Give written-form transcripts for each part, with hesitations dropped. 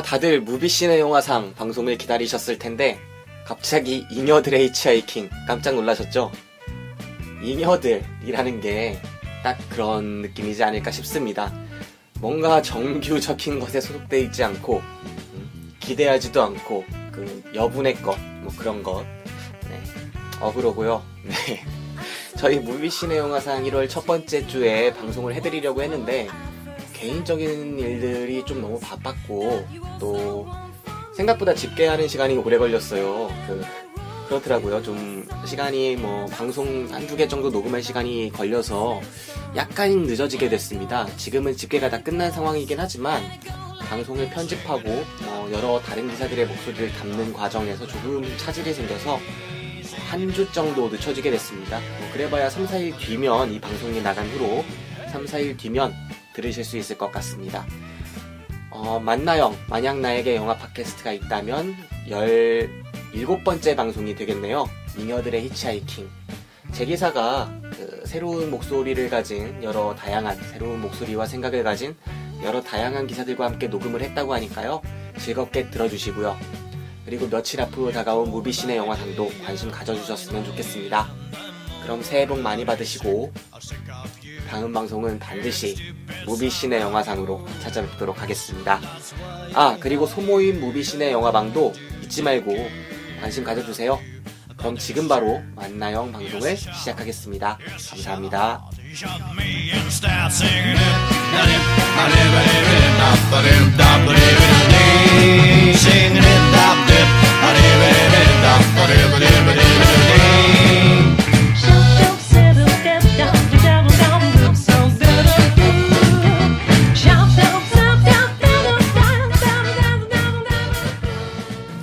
다들 무비씬의 영화상 방송을 기다리셨을 텐데 갑자기 잉여들의 히치하이킹 깜짝 놀라셨죠? 잉여들이라는 게 딱 그런 느낌이지 않을까 싶습니다. 뭔가 정규적인 것에 소속되어 있지 않고 기대하지도 않고 그 여분의 것 뭐 그런 것 어그로고요. 네. 저희 무비씬의 영화상 1월 첫 번째 주에 방송을 해드리려고 했는데 개인적인 일들이 좀 너무 바빴고 또 생각보다 집계하는 시간이 오래 걸렸어요. 그렇더라고요. 좀 시간이 방송 한두 개 정도 녹음할 시간이 걸려서 약간 늦어지게 됐습니다. 지금은 집계가 다 끝난 상황이긴 하지만 방송을 편집하고 여러 다른 기사들의 목소리를 담는 과정에서 조금 차질이 생겨서 한 주 정도 늦춰지게 됐습니다. 그래봐야 3, 4일 뒤면 이 방송이 나간 후로 3, 4일 뒤면 들으실 수 있을 것 같습니다. 만나영, 만약 나에게 영화 팟캐스트가 있다면 17번째 방송이 되겠네요. 잉여들의 히치하이킹. 제 기사가 새로운 목소리를 가진 여러 다양한 새로운 목소리와 생각을 가진 여러 다양한 기사들과 함께 녹음을 했다고 하니까요. 즐겁게 들어주시고요. 그리고 며칠 앞으로 다가온 무비씬의 영화상도 관심 가져주셨으면 좋겠습니다. 그럼 새해 복 많이 받으시고 다음 방송은 반드시 무비씬의 영화상으로 찾아뵙도록 하겠습니다. 그리고 소모임 무비씬의 영화방도 잊지 말고 관심 가져주세요. 그럼 지금 바로 만나영 방송을 시작하겠습니다. 감사합니다.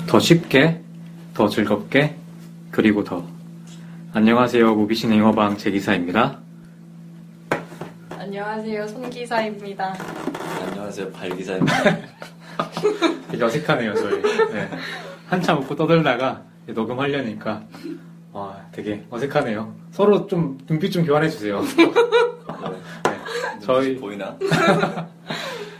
더 쉽게, 더 즐겁게, 그리고 더. 안녕하세요. 무비씬의 영화방 제기사입니다. 안녕하세요. 손기사입니다. 안녕하세요. 발기사입니다. 되게 어색하네요, 저희. 네. 한참 웃고 떠들다가 녹음하려니까 되게 어색하네요. 서로 좀 눈빛 좀 교환해주세요. 네. 저희 보이나?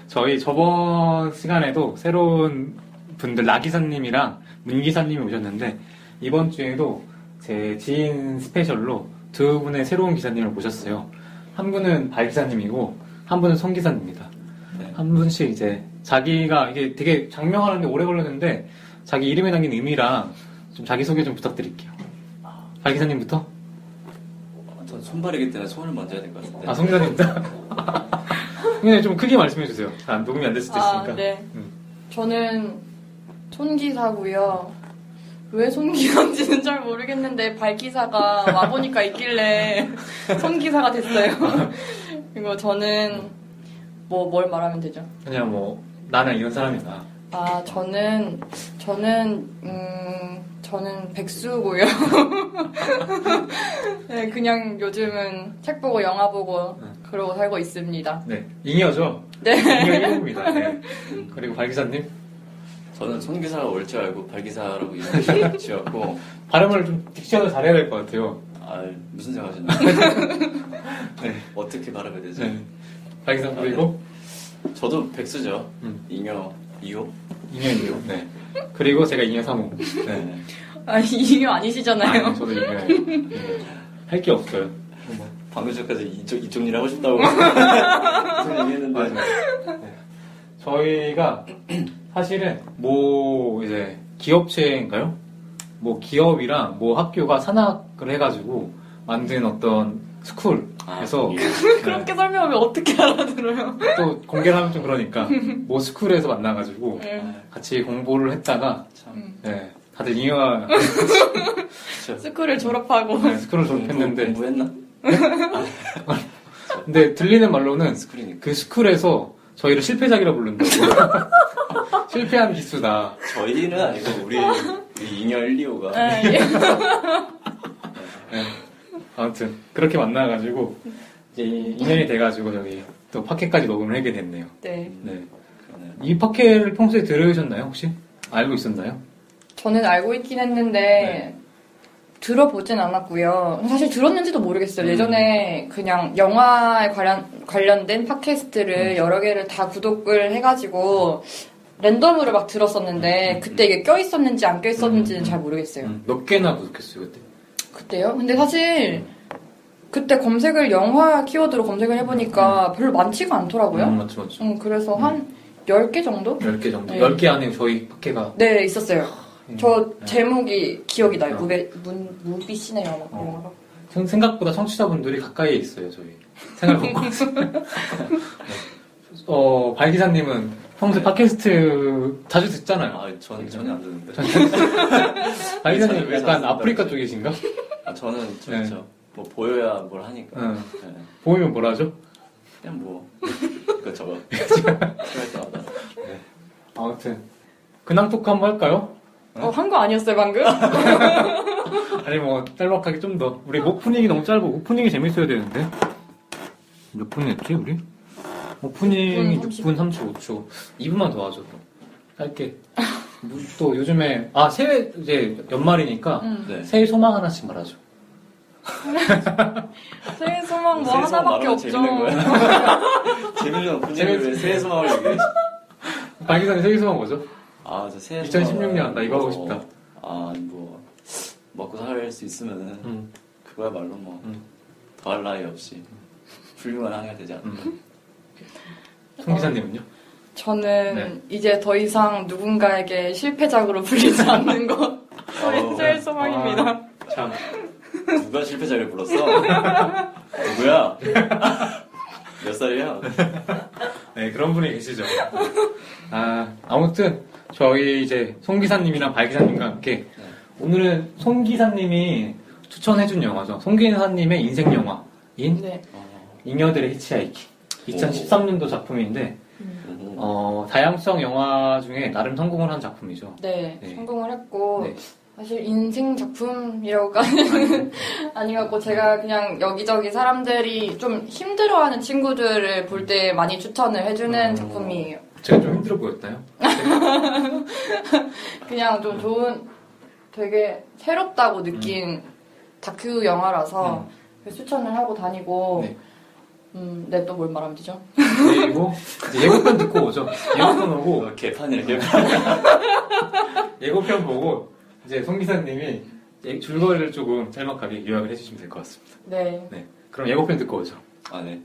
저희 저번 시간에도 새로운 분들 나기사님이랑 문기사님이 오셨는데 이번 주에도 제 지인 스페셜로 두 분의 새로운 기사님을 모셨어요. 한 분은 발기사님이고 한 분은 손기사님입니다. 네. 한 분씩 이제 자기가 이게 되게 장명하는데 오래 걸렸는데 자기 이름에 담긴 의미랑 좀 자기소개 좀 부탁드릴게요. 발기사님부터? 전 손발이기 때문에 손을 먼저 해야 될 것 같은데. 손기사님부터? 그냥 좀 크게 말씀해주세요. 녹음이 안 될 수도 있으니까. 네. 저는 손기사고요. 왜 손기사인지는 잘 모르겠는데 발기사가 와보니까 있길래 손기사가 됐어요. 그리고 저는 뭘 말하면 되죠? 그냥 나는 이런 사람이다. 저는 백수고요. 네, 그냥 요즘은 책 보고 영화 보고 그러고 살고 있습니다. 네, 잉여죠? 네. 잉여 1호입니다. 네. 그리고 발기사님? 저는 손기사가 올 줄 알고 발기사라고 이름을 지었고 발음을 좀 딕션을 잘해야 될 것 같아요. 무슨 생각하시나요? 네. 어떻게 발음해야 되죠? 네. 발기사 그리고? 저도 백수죠. 잉여 2호? 잉여 2호. 네. 그리고 제가 잉여 3호. 네. 잉여 아니시잖아요. 저도 잉여예요. 할 게 없어요. 방금 전까지 이쪽 일 하고 싶다고 무슨 얘기했는데. 네. 저희가 사실은 이제 기업체인가요? 기업이랑 학교가 산학을 해가지고 만든 어떤 스쿨에서 그렇게 설명하면 어떻게 알아들어요? 또 공개를 하면 좀 그러니까 스쿨에서 만나가지고 같이 공부를 했다가 네, 다들 잉여가 스쿨을 졸업하고 스쿨을 졸업했는데 공부했나? 근데 들리는 말로는 스쿨이니까. 그 스쿨에서 저희를 실패작이라 부른다고. 실패한 기수다. 저희는 아니고 우리 잉여 1, 2호가. 네. 아무튼 그렇게 만나가지고 이제 인연이 돼가지고 저희 또 팟캐까지 녹음을 하게 됐네요. 네. 네. 이 팟캐를 평소에 들으셨나요 혹시? 알고 있었나요? 저는 알고 있긴 했는데 들어보진 않았고요. 사실 들었는지도 모르겠어요. 예전에 그냥 영화에 관련된 팟캐스트를 여러 개를 다 구독을 해가지고 랜덤으로 막 들었었는데 그때 이게 껴있었는지 안 껴있었는지는 잘 모르겠어요. 몇 개나 구독했어요 그때? 그때요? 근데 사실 그때 검색을 영화 키워드로 검색을 해보니까 별로 많지가 않더라고요. 맞죠. 그래서 한 10개 정도? 10개 정도? 네. 10개 안에 저희 밖에가 네, 있었어요. 저 네. 제목이 기억이 나요. 무비 시네마 영화가. 생각보다 청취자분들이 가까이에 있어요, 저희. 생활 곳곳. 발기사님은 평소에 팟캐스트 자주 듣잖아요. 아, 저는 전혀 안 듣는데. 발기사님 왜 약간 잘 아프리카 듣는다. 쪽이신가? 아, 저는 네. 뭐 보여야 뭘 하니까. 응. 네. 보이면 뭐라 하죠? 그냥 뭐 이것저것 필요할 때마다. 아무튼 근황 토크 한번 할까요? 한 거 아니었어요, 방금? 아니 뭐 짤막하게 좀 더. 우리 오프닝이 너무 짧고 오프닝이 재밌어야 되는데. 몇 분 했지 우리? 오프닝이 6분 35초. 2분만 더 하죠. 짧게. 또 요즘에 새해 이제 연말이니까 네. 새해 소망 하나씩 말하죠. 새해 소망 뭐 새해 소망 하나밖에 말하면 없죠. 재밌는 거야? 재밌는 분위기를 왜 새해 소망을 얘기해? 박기사님 새해 소망 뭐죠? 아, 저 새해 2016년 나 이거 하고 싶다. 뭐 먹고 살 수 있으면은 그거야말로 뭐 더할 나위 없이 훌륭한 항해가 되지 않나. 송기사님은요? 저는 네. 이제 더 이상 누군가에게 실패작으로 불리지 않는 것. 저의 새해 소망입니다. 참. 누가 실패자를 불렀어? 누구야? 몇 살이야? 네, 그런 분이 계시죠. 아무튼, 저희 이제 송기사님이랑 발기사님과 함께, 오늘은 송기사님이 추천해준 영화죠. 송기사님의 인생 영화인 네. 잉여들의 히치하이킹. 2013년도 작품인데, 다양성 영화 중에 나름 성공을 한 작품이죠. 네, 네. 성공을 했고, 네. 사실 인생 작품이라고까지는 아니갖고 제가 그냥 여기저기 사람들이 좀 힘들어하는 친구들을 볼 때 많이 추천을 해주는 작품이에요. 제가 좀 힘들어 보였나요? 그냥 좀 좋은, 되게 새롭다고 느낀 다큐 영화라서 추천을 하고 다니고, 네. 네, 또 뭘 말하면 되죠? 그리고 이제 예고편 듣고 오죠. 예고편 오고, 개판이야, 개판. 예고편 보고, 이제 송 기사님이 줄거리를 조금 짤막하게 요약을 해주시면 될 것 같습니다. 네. 네. 그럼 예고편 듣고 오죠. 아, 네.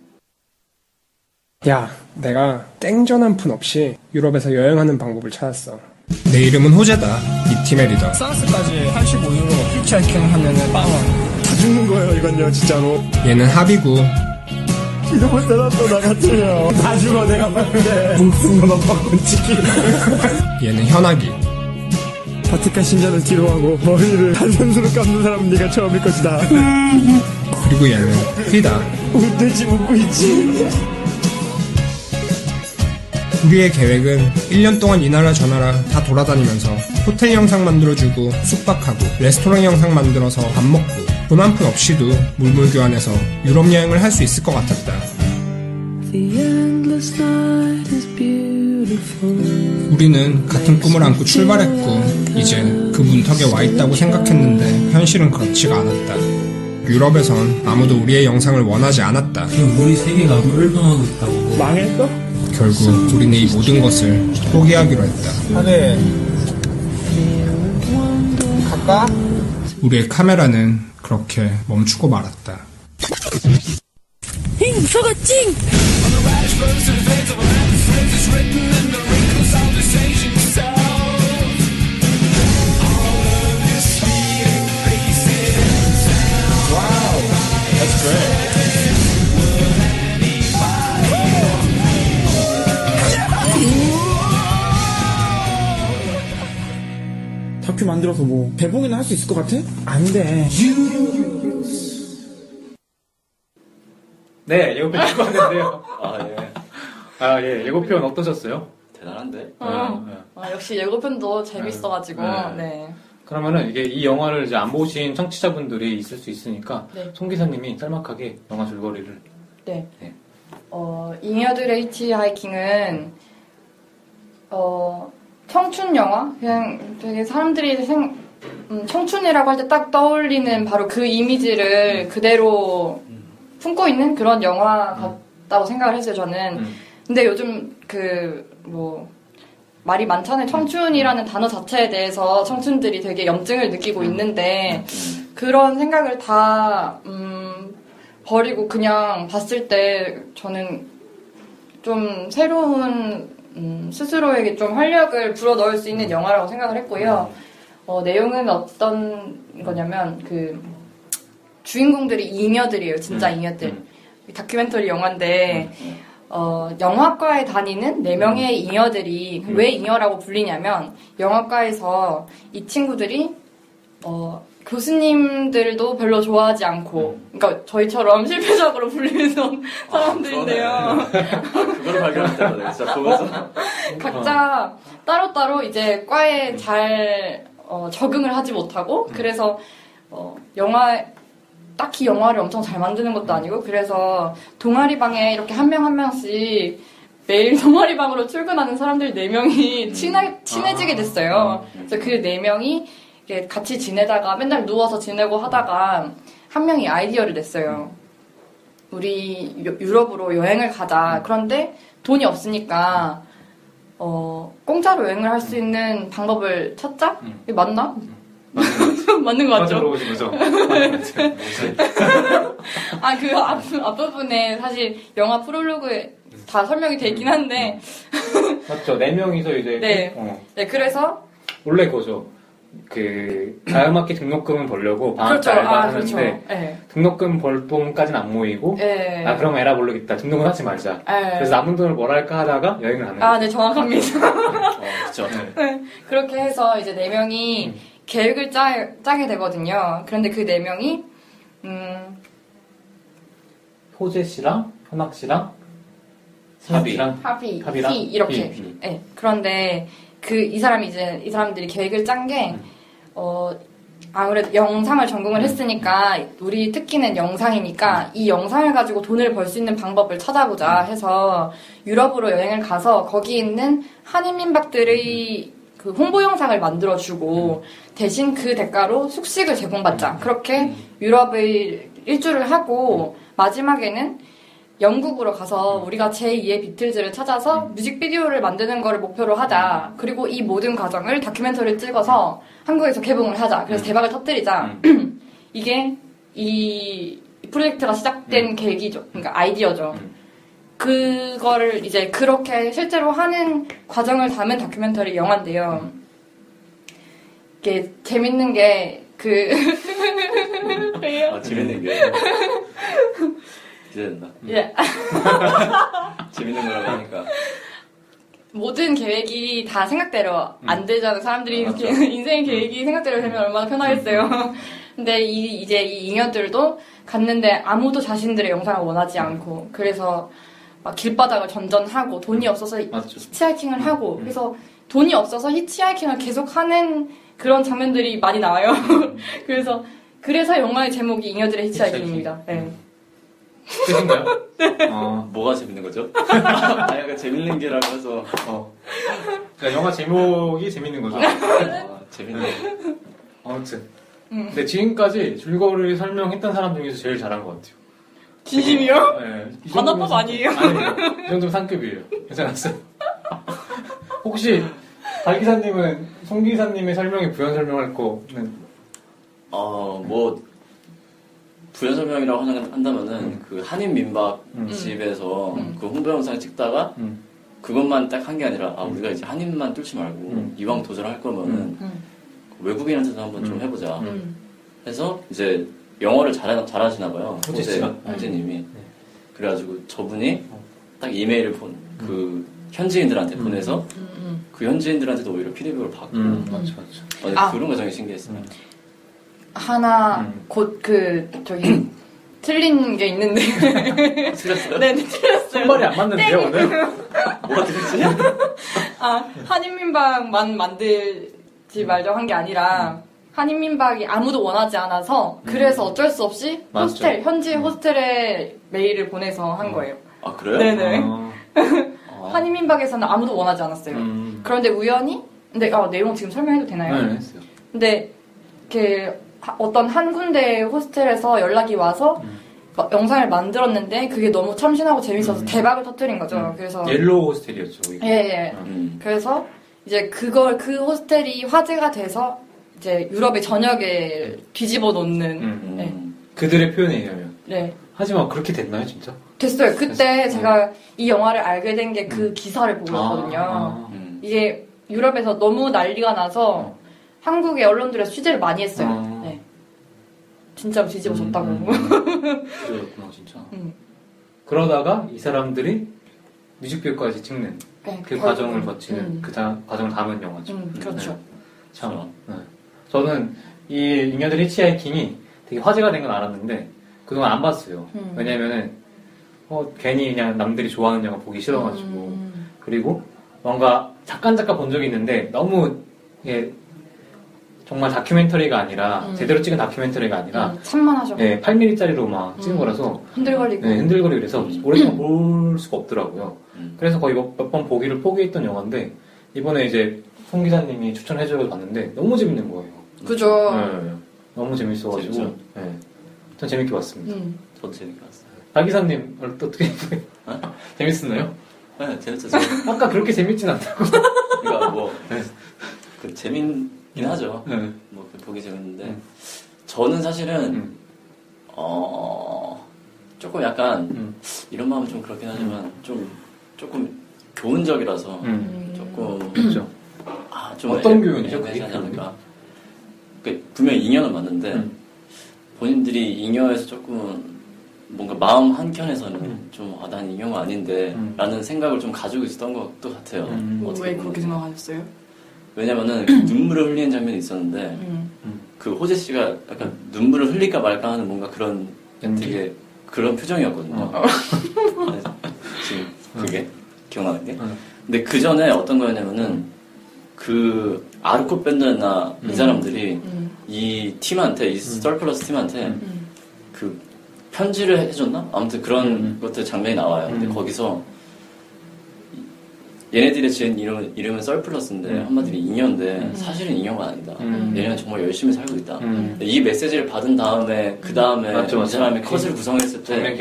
야, 내가 땡전 한 푼 없이 유럽에서 여행하는 방법을 찾았어. 내 이름은 호재다. 이 팀의 리더. 산스까지 85유로 히치하이킹 하면은 빵원. 다 죽는 거예요, 이건요, 진짜로. 얘는 합이고. 이러고 살았어, 나 같으면. 다 죽어, 내가 봤는데. 목숨만 바꾼 치킨. 얘는 현악이. 바티칸 신전을 뒤로하고 머리를 한 손으로 감는 사람은 네가 처음일 것이다. 그리고 얘는 휘다. 웃듯이 웃고 있지. 우리의 계획은 1년 동안 이 나라 저 나라 다 돌아다니면서 호텔 영상 만들어주고 숙박하고 레스토랑 영상 만들어서 밥 먹고 돈 한 푼 없이도 물물 교환해서 유럽 여행을 할 수 있을 것 같았다. 우리는 같은 꿈을 안고 출발했고 이제 그 문턱에 와 있다고 생각했는데 현실은 그렇지가 않았다. 유럽에선 아무도 우리의 영상을 원하지 않았다. 우리 세계가 멸망하고 있다고. 망했어? 결국 우리는 이 모든 것을 포기하기로 했다. 하네. 갈까? 우리의 카메라는 그렇게 멈추고 말았다. 다큐 만들어서 뭐 개봉이나 할 수 있을 것 같아? 안 돼. 네, 예고편 듣고 왔는데요. 아, 예. 예, 예고편 어떠셨어요? 대단한데? 역시 예고편도 재밌어가지고, 네. 네. 그러면은 이게 이 영화를 이제 안 보신 청취자분들이 있을 수 있으니까 네. 송 기사님이 짤막하게 영화 줄거리를. 네. 네. 잉여들의 히치하이킹은, 청춘 영화? 그냥 되게 사람들이 청춘이라고 할 때 딱 떠올리는 바로 그 이미지를 그대로 품고 있는 그런 영화 같다고 생각을 했어요, 저는. 근데 요즘 말이 많잖아요. 청춘이라는 단어 자체에 대해서 청춘들이 되게 염증을 느끼고 있는데 그런 생각을 다 버리고 그냥 봤을 때 저는 좀 새로운 스스로에게 좀 활력을 불어넣을 수 있는 영화라고 생각을 했고요. 내용은 어떤 거냐면 그 주인공들이 잉여들이에요. 진짜 잉여들. 다큐멘터리 영화인데 영화과에 다니는 4명의 잉여들이 왜 잉여라고 불리냐면 영화과에서 이 친구들이 교수님들도 별로 좋아하지 않고 그러니까 저희처럼 실패적으로 불리는 사람들인데요. 그걸 발견했다 내가 진짜 보면서 각자 따로따로 이제 과에 잘 적응을 하지 못하고 그래서 딱히 영화를 엄청 잘 만드는 것도 아니고 그래서 동아리방에 이렇게 한 명 한 명씩 매일 동아리방으로 출근하는 사람들 4명이 친해지게 됐어요. 그래서 그 4명이 같이 지내다가 맨날 누워서 지내고 하다가 한 명이 아이디어를 냈어요. 우리 유럽으로 여행을 가자. 그런데 돈이 없으니까 공짜로 여행을 할 수 있는 방법을 찾자? 이게 맞나? 맞는 거 맞죠? 들어오신 거죠? 그 앞부분에 사실 영화 프롤로그에 다 설명이 돼 있긴 한데. 맞죠. 4명이서 이제. 네, 그래서. 원래 그거죠. 자음악기 등록금은 벌려고 방학 때 알바하는데 그렇죠. 네. 등록금 벌 돈까지는 안 모이고 그럼 에라 모르겠다. 등록은 하지 말자. 그래서 남은 돈을 뭘 할까 하다가 여행을 가는 거죠. 네, 정확합니다. 그렇죠. 네. 그렇게 해서 이제 4명이 계획을 짜게 되거든요. 그런데 그 4명이 호재 씨랑 현학 씨랑 합이 이렇게. 네. 그런데 이 사람들이 계획을 짠 게 아무래도 영상을 전공을 했으니까 우리 특기는 영상이니까 이 영상을 가지고 돈을 벌 수 있는 방법을 찾아보자 해서 유럽으로 여행을 가서 거기 있는 한인민박들의 그 홍보 영상을 만들어주고 대신 그 대가로 숙식을 제공받자. 그렇게 유럽을 일주를 하고 마지막에는 영국으로 가서 우리가 제2의 비틀즈를 찾아서 뮤직비디오를 만드는 거를 목표로 하자. 그리고 이 모든 과정을 다큐멘터리를 찍어서 한국에서 개봉을 하자. 그래서 대박을 터뜨리자. 이게 이 프로젝트가 시작된 계기죠. 그러니까 아이디어죠. 그거를 이제 그렇게 실제로 하는 과정을 담은 다큐멘터리 영화인데요. 이게 재밌는 게 재밌는 게 기대된다. 예. 재밌는 거라고 하니까. 모든 계획이 다 생각대로 안 되잖아요. 사람들이 인생의 계획이 생각대로 되면 얼마나 편하겠어요. 근데 이제 이 잉여들도 갔는데 아무도 자신들의 영상을 원하지 않고 그래서 막 길바닥을 전전하고 돈이 없어서 히치하이킹을 하고 그래서 돈이 없어서 히치하이킹을 계속하는 그런 장면들이 많이 나와요. 그래서 영화의 제목이 잉여들의 히치하이킹입니다. 네. 뜻인가요? 네. 뭐가 재밌는 거죠? 약간 재밌는 게라고 해서. 그러니까 영화 제목이 재밌는 거죠. 재밌네. 아무튼. 근데 지금까지 줄거리를 설명했던 사람 중에서 제일 잘한 것 같아요. 진심이요? 네. 반어법 아니에요? 아니에요. 이 정도면 상급이에요. 괜찮았어요? 혹시 박 기사님은 송 기사님의 설명에 부연 설명할 거는? 부연 설명이라고 한다면은 그 한인 민박 집에서 그 홍보 영상 찍다가 그것만 딱 한 게 아니라 우리가 이제 한인만 뚫지 말고 이왕 도전할 거면은 외국인한테도 한번 좀 해보자. 해서 이제 영어를 잘하시나 봐요. 호재님이. 그래가지고 저분이 딱 이메일을 그 현지인들한테 보내서 그 현지인들한테도 오히려 피드백을 받고. 맞죠. 그런 과정이 신기했어요. 하나 틀린 게 있는데. 틀렸어요? 네, 틀렸어요. 손발이 안 맞는데요, 오늘? 뭐가 틀렸지? 한인민박만 만들지 말자고 한 게 아니라 한인민박이 아무도 원하지 않아서 그래서 어쩔 수 없이 현지 호스텔에 메일을 보내서 한 거예요. 아, 그래요? 네네. 한인민박에서는 아무도 원하지 않았어요. 그런데 우연히 근데 내용 지금 설명해도 되나요? 네, 했어요. 근데 이렇게 어떤 한 군데 호스텔에서 연락이 와서 영상을 만들었는데 그게 너무 참신하고 재밌어서 대박을 터뜨린 거죠. 그래서 옐로우 호스텔이었죠. 예. 그래서 이제 그 호스텔이 화제가 돼서 이제 유럽의 전역에 뒤집어 놓는. 네. 그들의 표현에 의하면. 네. 하지만 그렇게 됐나요, 진짜? 됐어요. 그때 제가 이 영화를 알게 된 게 그 기사를 보고였거든요. 이게 유럽에서 너무 난리가 나서 한국의 언론들이 취재를 많이 했어요. 네. 진짜로 뒤집어졌다고. 그렇구나, 진짜. 그러다가 이 사람들이 뮤직비디오까지 찍는 네, 그 과정을 거치는 그 과정을 담은 영화죠. 그렇죠. 네. 참. 네. 저는 이 잉여들 히치하이킹이 되게 화제가 된 건 알았는데 그동안 안 봤어요. 왜냐면은 괜히 그냥 남들이 좋아하는 영화 보기 싫어가지고 그리고 뭔가 잠깐 본 적이 있는데 너무 이게 정말 다큐멘터리가 아니라 제대로 찍은 다큐멘터리가 아니라 산만하죠. 네, 8mm짜리로 막 찍은 거라서 흔들거리고 네, 흔들거리고 그래서 오랫동안 볼 수가 없더라고요. 그래서 거의 몇 번 보기를 포기했던 영화인데 이번에 이제 송 기사님이 추천해줘서 봤는데 너무 재밌는 거예요. 그죠. 네, 너무 재밌어가지고 네, 전 재밌게 봤습니다. 저도 재밌게 봤어요. 박 기사님 어떻게 재밌었나요? 네, 재밌죠. 아까 그렇게 재밌진 않다고. 그러니까 뭐 그 재밌긴 하죠. 네. 뭐 보기 재밌는데 저는 사실은 조금 약간 이런 마음은 좀 그렇긴 하지만 조금 교훈적이라서 조금 그렇죠. 좀 어떤 교훈이죠? 하지 않을까? 분명히 잉여는 맞는데 본인들이 잉여에서 조금 뭔가 마음 한켠에서는 좀 난 잉여가 아닌데 라는 생각을 좀 가지고 있었던 것도 같아요. 왜 그렇게 생각하셨어요? 왜냐면은 눈물을 흘리는 장면이 있었는데 그 호재 씨가 약간 눈물을 흘릴까 말까 하는 뭔가 그런 되게 그런 표정이었거든요. 지금 그게 기억나는 게. 근데 그 전에 어떤 거였냐면은 그 아르코 밴드나 이 사람들이 이 팀한테 이 서플러스 팀한테 그 편지를 해줬나? 아무튼 그런 것들 장면이 나와요. 근데 거기서 얘네들의 지은 이름은 썰플러스인데 한마디로 잉여인데 사실은 잉여가 아니다. 얘네는 정말 열심히 살고 있다. 이 메시지를 받은 다음에 그 다음에 이 사람이 컷을 구성했을 때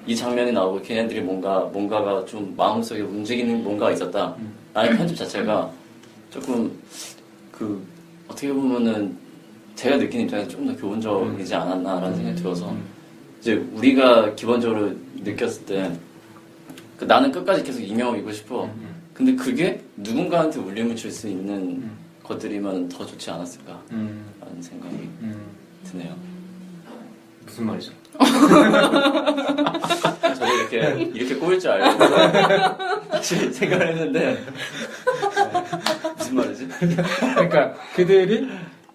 이 장면이 나오고 걔네들이 뭔가가 좀 마음속에 움직이는 뭔가가 있었다. 라는 편집 자체가 조금 어떻게 보면은 제가 느끼는 입장에서 조금 더 교훈적이지 않았나라는 생각이 들어서 이제 우리가 기본적으로 느꼈을 때 나는 끝까지 계속 잉여이고 싶어. 근데 그게 누군가한테 울림을 줄 수 있는 것들이면 더 좋지 않았을까 라는 생각이 드네요. 무슨 말이죠? 저도 이렇게 꼬일 줄 알고 사실 생각을 했는데 무슨 말이지? 그러니까 그들이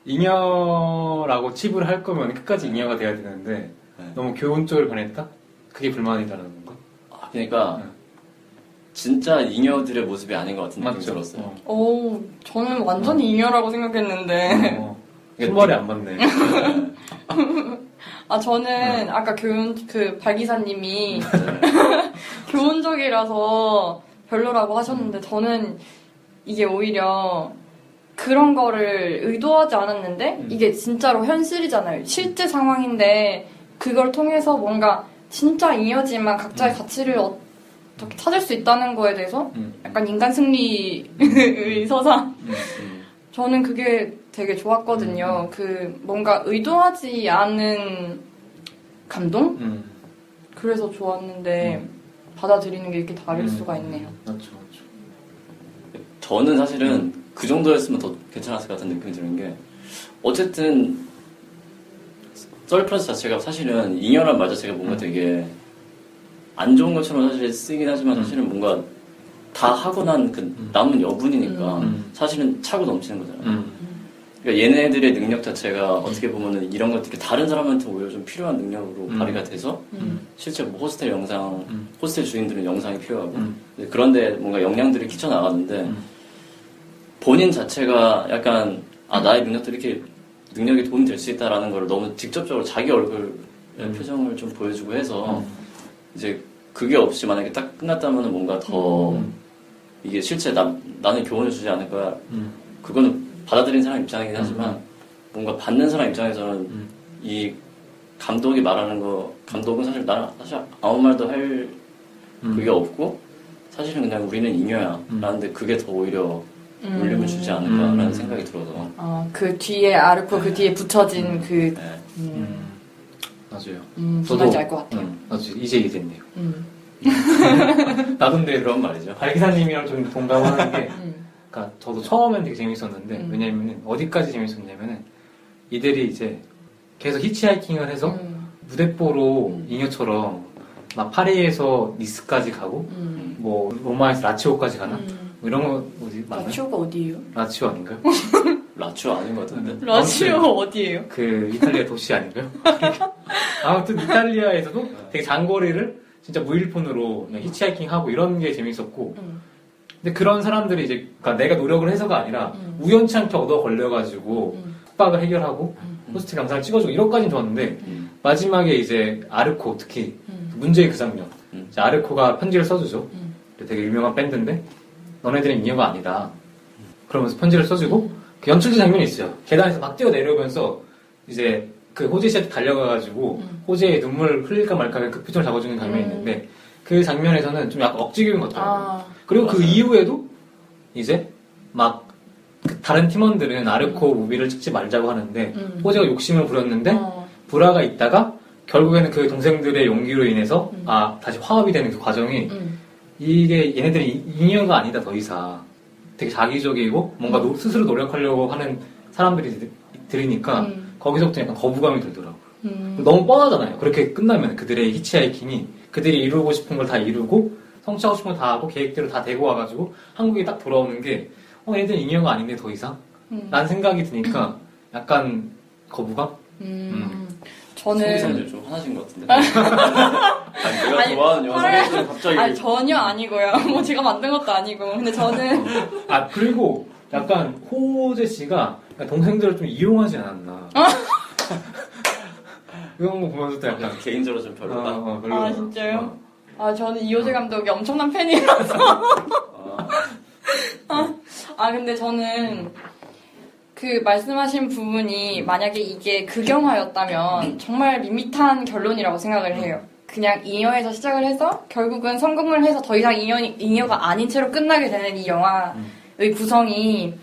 잉여라고 칩을 할 거면 끝까지 잉여가 돼야 되는데 너무 교훈적으로 변했다? 그게 불만이다라는 건가? 그러니까 진짜 잉여들의 모습이 아닌 것 같은 느낌이 들었어요. 저는 완전히 잉여라고 생각했는데. 손발이 안 맞네. 저는 아까 박 기사님이 교훈적이라서 별로라고 하셨는데 저는 이게 오히려 그런 거를 의도하지 않았는데 이게 진짜로 현실이잖아요. 실제 상황인데 그걸 통해서 뭔가 진짜 잉여지만 각자의 가치를 어떻게 찾을 수 있다는 거에 대해서 약간 인간 승리의 서사 저는 그게 되게 좋았거든요. 뭔가 의도하지 않은 감동? 그래서 좋았는데 받아들이는 게 이렇게 다를 수가 있네요. 맞죠. 저는 사실은 그 정도였으면 더 괜찮았을 것 같은 느낌이 드는 게 어쨌든 썰플러스 자체가 사실은 잉여란 말 자체가 뭔가 되게 안 좋은 것처럼 사실 쓰이긴 하지만 사실은 뭔가 다 하고 난 남은 여분이니까 사실은 차고 넘치는 거잖아요. 그러니까 얘네들의 능력 자체가 어떻게 보면은 이런 것들이 다른 사람한테 오히려 좀 필요한 능력으로 발휘가 돼서 실제 뭐 호스텔 주인들은 영상이 필요하고 그런데 뭔가 역량들이 끼쳐 나가는데 본인 자체가 약간 나의 능력도 이렇게 능력이 도움이 될 수 있다라는 걸 너무 직접적으로 자기 얼굴 표정을 좀 보여주고 해서 이제 그게 없이 만약에 딱 끝났다면 뭔가 더 이게 실제 나는 교훈을 주지 않을 거야. 그거는 받아들이는 사람 입장이긴 하지만 뭔가 받는 사람 입장에서는 이 감독이 말하는 감독은 사실 아무 말도 할 그게 없고 사실은 그냥 우리는 잉여야 라는데 그게 더 오히려 울림을 주지 않을까라는 생각이 들어서. 그 뒤에 아르코 그 뒤에 붙여진 그. 네. 맞아요. 무슨 말인지 알 것 같아요. 맞아요. 이제 이해됐네요. 나도 근데 그런 말이죠. 발기사님이랑 좀 동감하는 게, 그러니까 저도 처음엔 되게 재밌었는데, 왜냐면은 어디까지 재밌었냐면은 이들이 이제 계속 히치하이킹을 해서 무대뽀로 잉여처럼 막 파리에서 니스까지 가고, 뭐 로마에서 라치오까지 가나? 뭐 이런 거 어디 맞나요? 라치오가 어디예요? 라치오 아닌가요? 라치오 아닌 것 같은데. 라치오 어디예요? 그 이탈리아 도시 아닌가요? 아무튼 이탈리아에서도 되게 장거리를 진짜 무일푼으로 그냥 히치하이킹하고 이런 게 재밌었고, 근데 그런 사람들이 이제 그러니까 내가 노력을 해서가 아니라 우연치 않게 얻어 걸려가지고 숙박을 해결하고 호스트 영상을 찍어주고 이런까지는 좋았는데 마지막에 이제 아르코 특히 문제의 그 장면, 이제 아르코가 편지를 써주죠. 되게 유명한 밴드인데 너네들은 잉여가 아니다. 그러면서 편지를 써주고 그 연출된 장면이 있어요. 계단에서 막 뛰어내려오면서 이제 그 호재 씨한테 달려가가지고 호재의 눈물 흘릴까 말까 그 표정을 잡아주는 장면이 있는데 그 장면에서는 좀 약간 억지기운 것 같더라고요. 그리고 그 이후에도 이제 막 다른 팀원들은 아르코 무비를 찍지 말자고 하는데 호재가 욕심을 부렸는데 불화가 있다가 결국에는 그 동생들의 용기로 인해서 다시 화합이 되는 그 과정이 이게 얘네들이 잉여가 아니다 더 이상 되게 자기적이고 뭔가 스스로 노력하려고 하는 사람들이 들으니까 거기서부터 약간 거부감이 들더라고요. 너무 뻔하잖아요. 그렇게 끝나면 그들의 히치하이킹이 그들이 이루고 싶은 걸 다 이루고 성취하고 싶은 걸 다 하고 계획대로 다 되고 와가지고 한국에 딱 돌아오는 게 얘들은 잉여가 아닌데 더 이상? 라는 생각이 드니까 약간 거부감? 저는 성기사님들 좀 화나신 것 같은데. 내가 좋아하는 영화를 갑자기. 전혀 아니고요. 뭐 제가 만든 것도 아니고. 근데 저는 그리고 약간 호재 씨가 동생들을 좀 이용하지 않았나. 이런 거 보면서 또 약간 개인적으로 좀 별로다. 별로다. 진짜요? 저는 이호재 감독이 엄청난 팬이라서. 근데 저는 그 말씀하신 부분이 만약에 이게 극영화였다면 정말 밋밋한 결론이라고 생각을 해요. 그냥 잉여에서 시작을 해서 결국은 성공을 해서 더 이상 잉여가 아닌 채로 끝나게 되는 이 영화의 구성이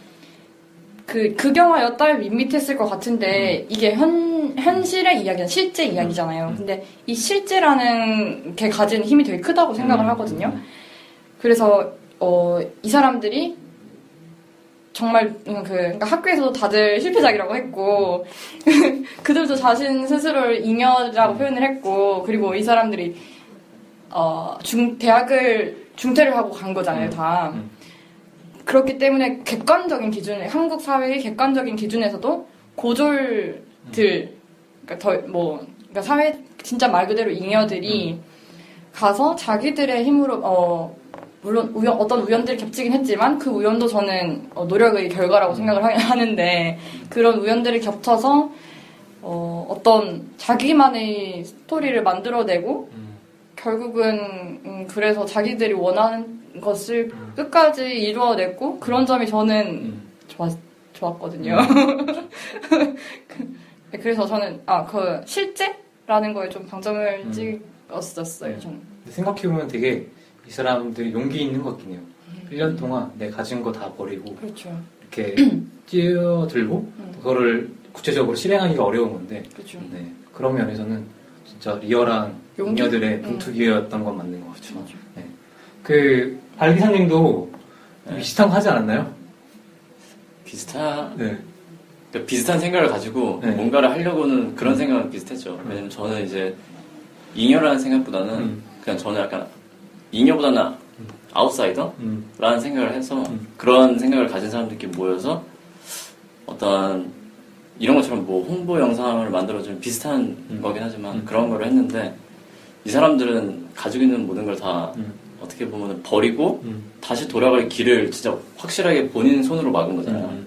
그 극영화였다면 밋밋했을 것 같은데 이게 현실의 이야기는 실제 이야기잖아요. 근데 이 실제라는 게 가진 힘이 되게 크다고 생각을 하거든요. 그래서 이 사람들이 정말 그러니까 학교에서도 다들 실패작이라고 했고 그들도 자신 스스로를 잉여라고 표현을 했고 그리고 이 사람들이 대학을 중퇴를 하고 간 거잖아요 다. 그렇기 때문에 객관적인 기준, 한국 사회의 객관적인 기준에서도 고졸들 그러니까 사회 진짜 말 그대로 잉여들이 가서 자기들의 힘으로 물론 어떤 우연들이 겹치긴 했지만 그 우연도 저는 노력의 결과라고 생각을 하는데 그런 우연들이 겹쳐서 어떤 자기만의 스토리를 만들어내고 결국은 그래서 자기들이 원하는 것을 끝까지 이루어냈고 그런 점이 저는 좋았거든요. 그래서 저는 그 실제라는 거에 좀 방점을 찍었었어요. 저는. 생각해보면 되게 이 사람들이 용기 있는 것 같긴 해요. 1년 동안 내 가진 거 다 버리고 그렇죠. 이렇게 뛰어들고 그거를 구체적으로 실행하기가 어려운 건데 네, 그런 면에서는 진짜 리얼한 잉여들의 동투기였던 건 맞는 것 같죠. 네. 그 발기사님도 비슷한 거 하지 않았나요? 그러니까 비슷한 생각을 가지고 뭔가를 하려고는 그런 생각은 비슷했죠. 왜냐면 저는 이제 잉여라는 생각보다는 그냥 저는 약간 잉여보다는 아웃사이더라는 생각을 해서 그런 생각을 가진 사람들끼리 모여서 어떤 이런 것처럼 뭐 홍보 영상을 만들어주는 비슷한 거긴 하지만 그런 거를 했는데 이 사람들은 가지고 있는 모든 걸 다 어떻게 보면 버리고 다시 돌아갈 길을 진짜 확실하게 본인 손으로 막은 거잖아요.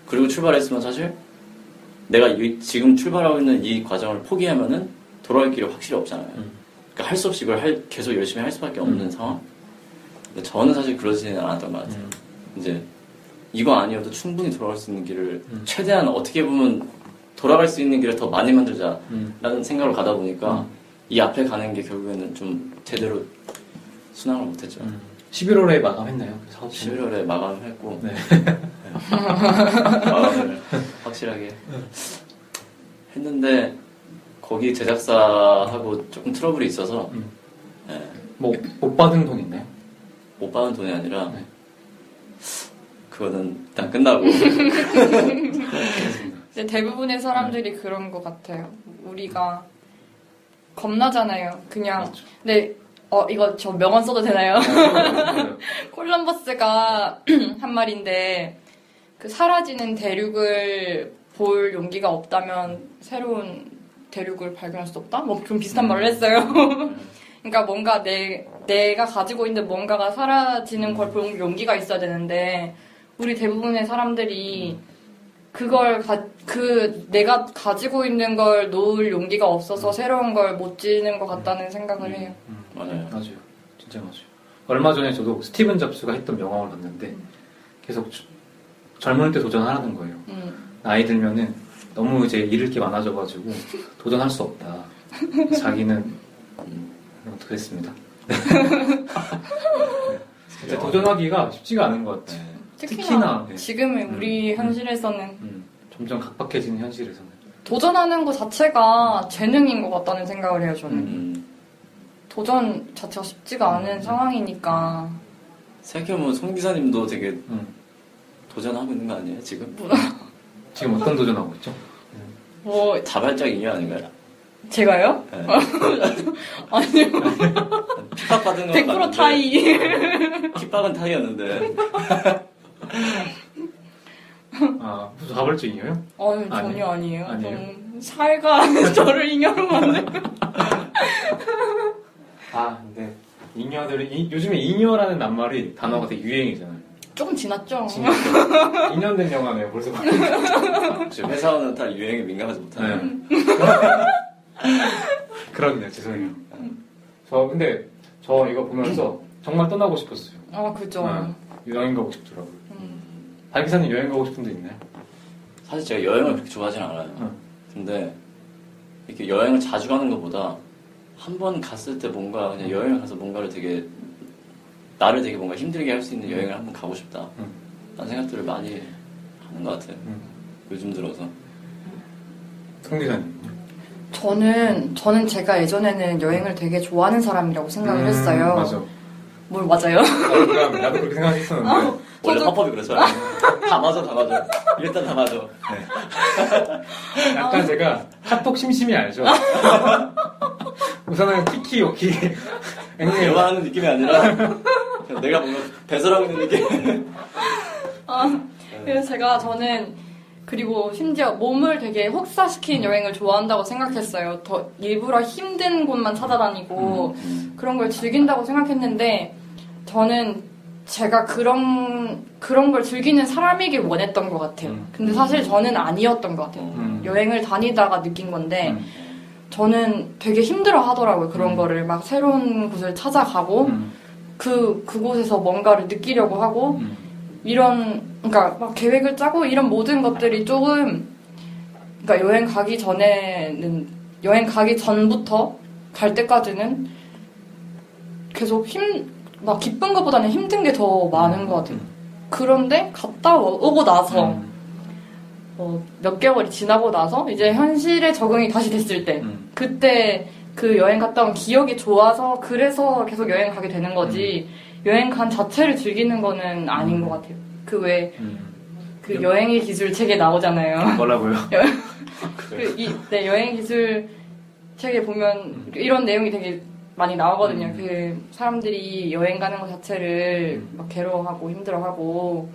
그리고 출발했으면 사실 내가 지금 출발하고 있는 이 과정을 포기하면은 돌아갈 길이 확실히 없잖아요. 그러니까 할 수 없이 이걸 계속 열심히 할 수밖에 없는 상황. 근데 저는 사실 그러지는 않았던 것 같아요. 이제 이거 아니어도 충분히 돌아갈 수 있는 길을 최대한 어떻게 보면 돌아갈 수 있는 길을 더 많이 만들자라는 생각을 가다 보니까 이 앞에 가는 게 결국에는 좀 제대로 순항을 못했죠. 11월에 마감했나요? 11월에 마감했고 네. 마감을 확실하게 했는데 거기 제작사하고 조금 트러블이 있어서 네. 뭐 못 받은 돈 있나요? 못 받은 돈이 아니라 네. 그거는 일단 끝나고 근데 대부분의 사람들이 그런 것 같아요. 우리가 겁나잖아요. 그냥 맞죠. 근데 이거 저 명언 써도 되나요? 콜럼버스가 한 말인데 그 사라지는 대륙을 볼 용기가 없다면 새로운 대륙을 발견할 수 없다? 뭐 좀 비슷한 말을 했어요. 그러니까 뭔가 내가 가지고 있는 뭔가가 사라지는 걸 볼 용기가 있어야 되는데 우리 대부분의 사람들이 그걸 내가 가지고 있는 걸 놓을 용기가 없어서 새로운 걸 못 지는 것 같다는 생각을 해요. 맞아요. 진짜 맞아요. 얼마 전에 저도 스티븐 잡스가 했던 명언을 봤는데 계속 젊을 때 도전하라는 거예요. 나이 들면은 너무 이제 잃을 게 많아져가지고 도전할 수 없다. 자기는 그랬습니다. 진짜 도전하기가 쉽지가 않은 것 같아요. 특히나 네. 지금의 우리 현실에서는 점점 각박해지는 현실에서는 도전하는 것 자체가 재능인 것 같다는 생각을 해요. 저는 도전 자체가 쉽지가 않은 상황이니까. 생각해보면 송 기사님도 되게 도전하고 있는 거 아니에요 지금? 지금 어떤 도전하고 있죠? 뭐 자발적 인연 아닌가요? 제가요? 네. 아니요. 핍박 받은 거 100% 타이. 핍박은 타이였는데. 자발적이에요? 전혀 아니에요. 아니에요? 살가 저를 잉여로 만든. 근데 잉여들이 요즘에 잉여라는 낱말이 단어가 되게 유행이잖아요. 조금 지났죠. 2년 된 영화네요, 벌써. 지금 회사원은 다 유행에 민감하지 못하네요. 그렇네요, 죄송해요. 근데 저 이거 보면서 정말 떠나고 싶었어요. 그죠. 여행 가고 싶더라고요. 박기사님 여행 가고 싶은 데 있나요? 사실 제가 여행을 그렇게 좋아하진 않아요. 근데 이렇게 여행을 자주 가는 것보다 한 번 갔을 때 뭔가 그냥 여행을 가서 뭔가를 되게 나를 되게 뭔가 힘들게 할 수 있는 여행을 한번 가고 싶다 라는 생각들을 많이 하는 것 같아요. 요즘 들어서. 송 기사님. 저는 제가 예전에는 여행을 되게 좋아하는 사람이라고 생각을 했어요. 맞아. 뭘 맞아요? 나도 그렇게 생각했었는데. 원래 화법이 그렇잖아요. 다 맞아. 일단 다 맞아. 네. 약간 제가 카톡 심심이 알죠? 우선은 키키 오키 대화하는 느낌이 아니라 내가 뭔가 배설하고 있는 느낌. 그래서 저는 그리고 심지어 몸을 되게 혹사시킨 여행을 좋아한다고 생각했어요. 더 일부러 힘든 곳만 찾아다니고 그런 걸 즐긴다고 생각했는데 저는 제가 그런 걸 즐기는 사람이길 원했던 것 같아요. 근데 사실 저는 아니었던 것 같아요. 여행을 다니다가 느낀 건데 저는 되게 힘들어 하더라고요. 그런 거를 막 새로운 곳을 찾아가고 그곳에서 뭔가를 느끼려고 하고 그러니까 막 계획을 짜고 이런 모든 것들이 조금 그러니까 여행 가기 전부터 갈 때까지는 계속 막 기쁜 것보다는 힘든 게 더 많은 것 같아요. 그런데 갔다 오고 나서 몇 개월이 지나고 나서 이제 현실에 적응이 다시 됐을 때 그때 그 여행 갔다 온 기억이 좋아서 그래서 계속 여행 가게 되는 거지 여행 간 자체를 즐기는 거는 아닌 것 같아요. 그 여행의 기술 책에 나오잖아요. 뭐라고요? 여행 기술 책에 보면 이런 내용이 되게 많이 나오거든요. 그 사람들이 여행 가는 것 자체를 막 괴로워하고 힘들어하고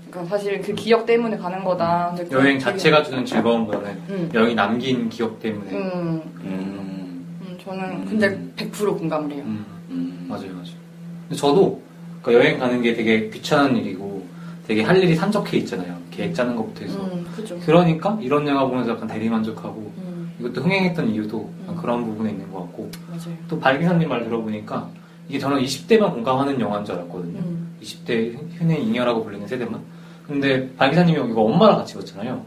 그러니까 사실 그 기억 때문에 가는 거다. 근데 여행 자체가 주는 즐거움보다는 여행이 남긴 기억 때문에. 저는 근데 100% 공감을 해요. 맞아요. 근데 저도 그러니까 여행 가는 게 되게 귀찮은 일이고 되게 할 일이 산적해 있잖아요. 계획 짜는 것부터 해서. 그죠. 그러니까 이런 영화 보면서 약간 대리만족하고 이것도 흥행했던 이유도 그런 부분에 있는 것 같고 맞아요. 또 발기사님 말 들어보니까 이게 저는 20대만 공감하는 영화인 줄 알았거든요. 20대 흔히 잉여라고 불리는 세대만. 근데 발기사님이 이거 엄마랑 같이 봤잖아요.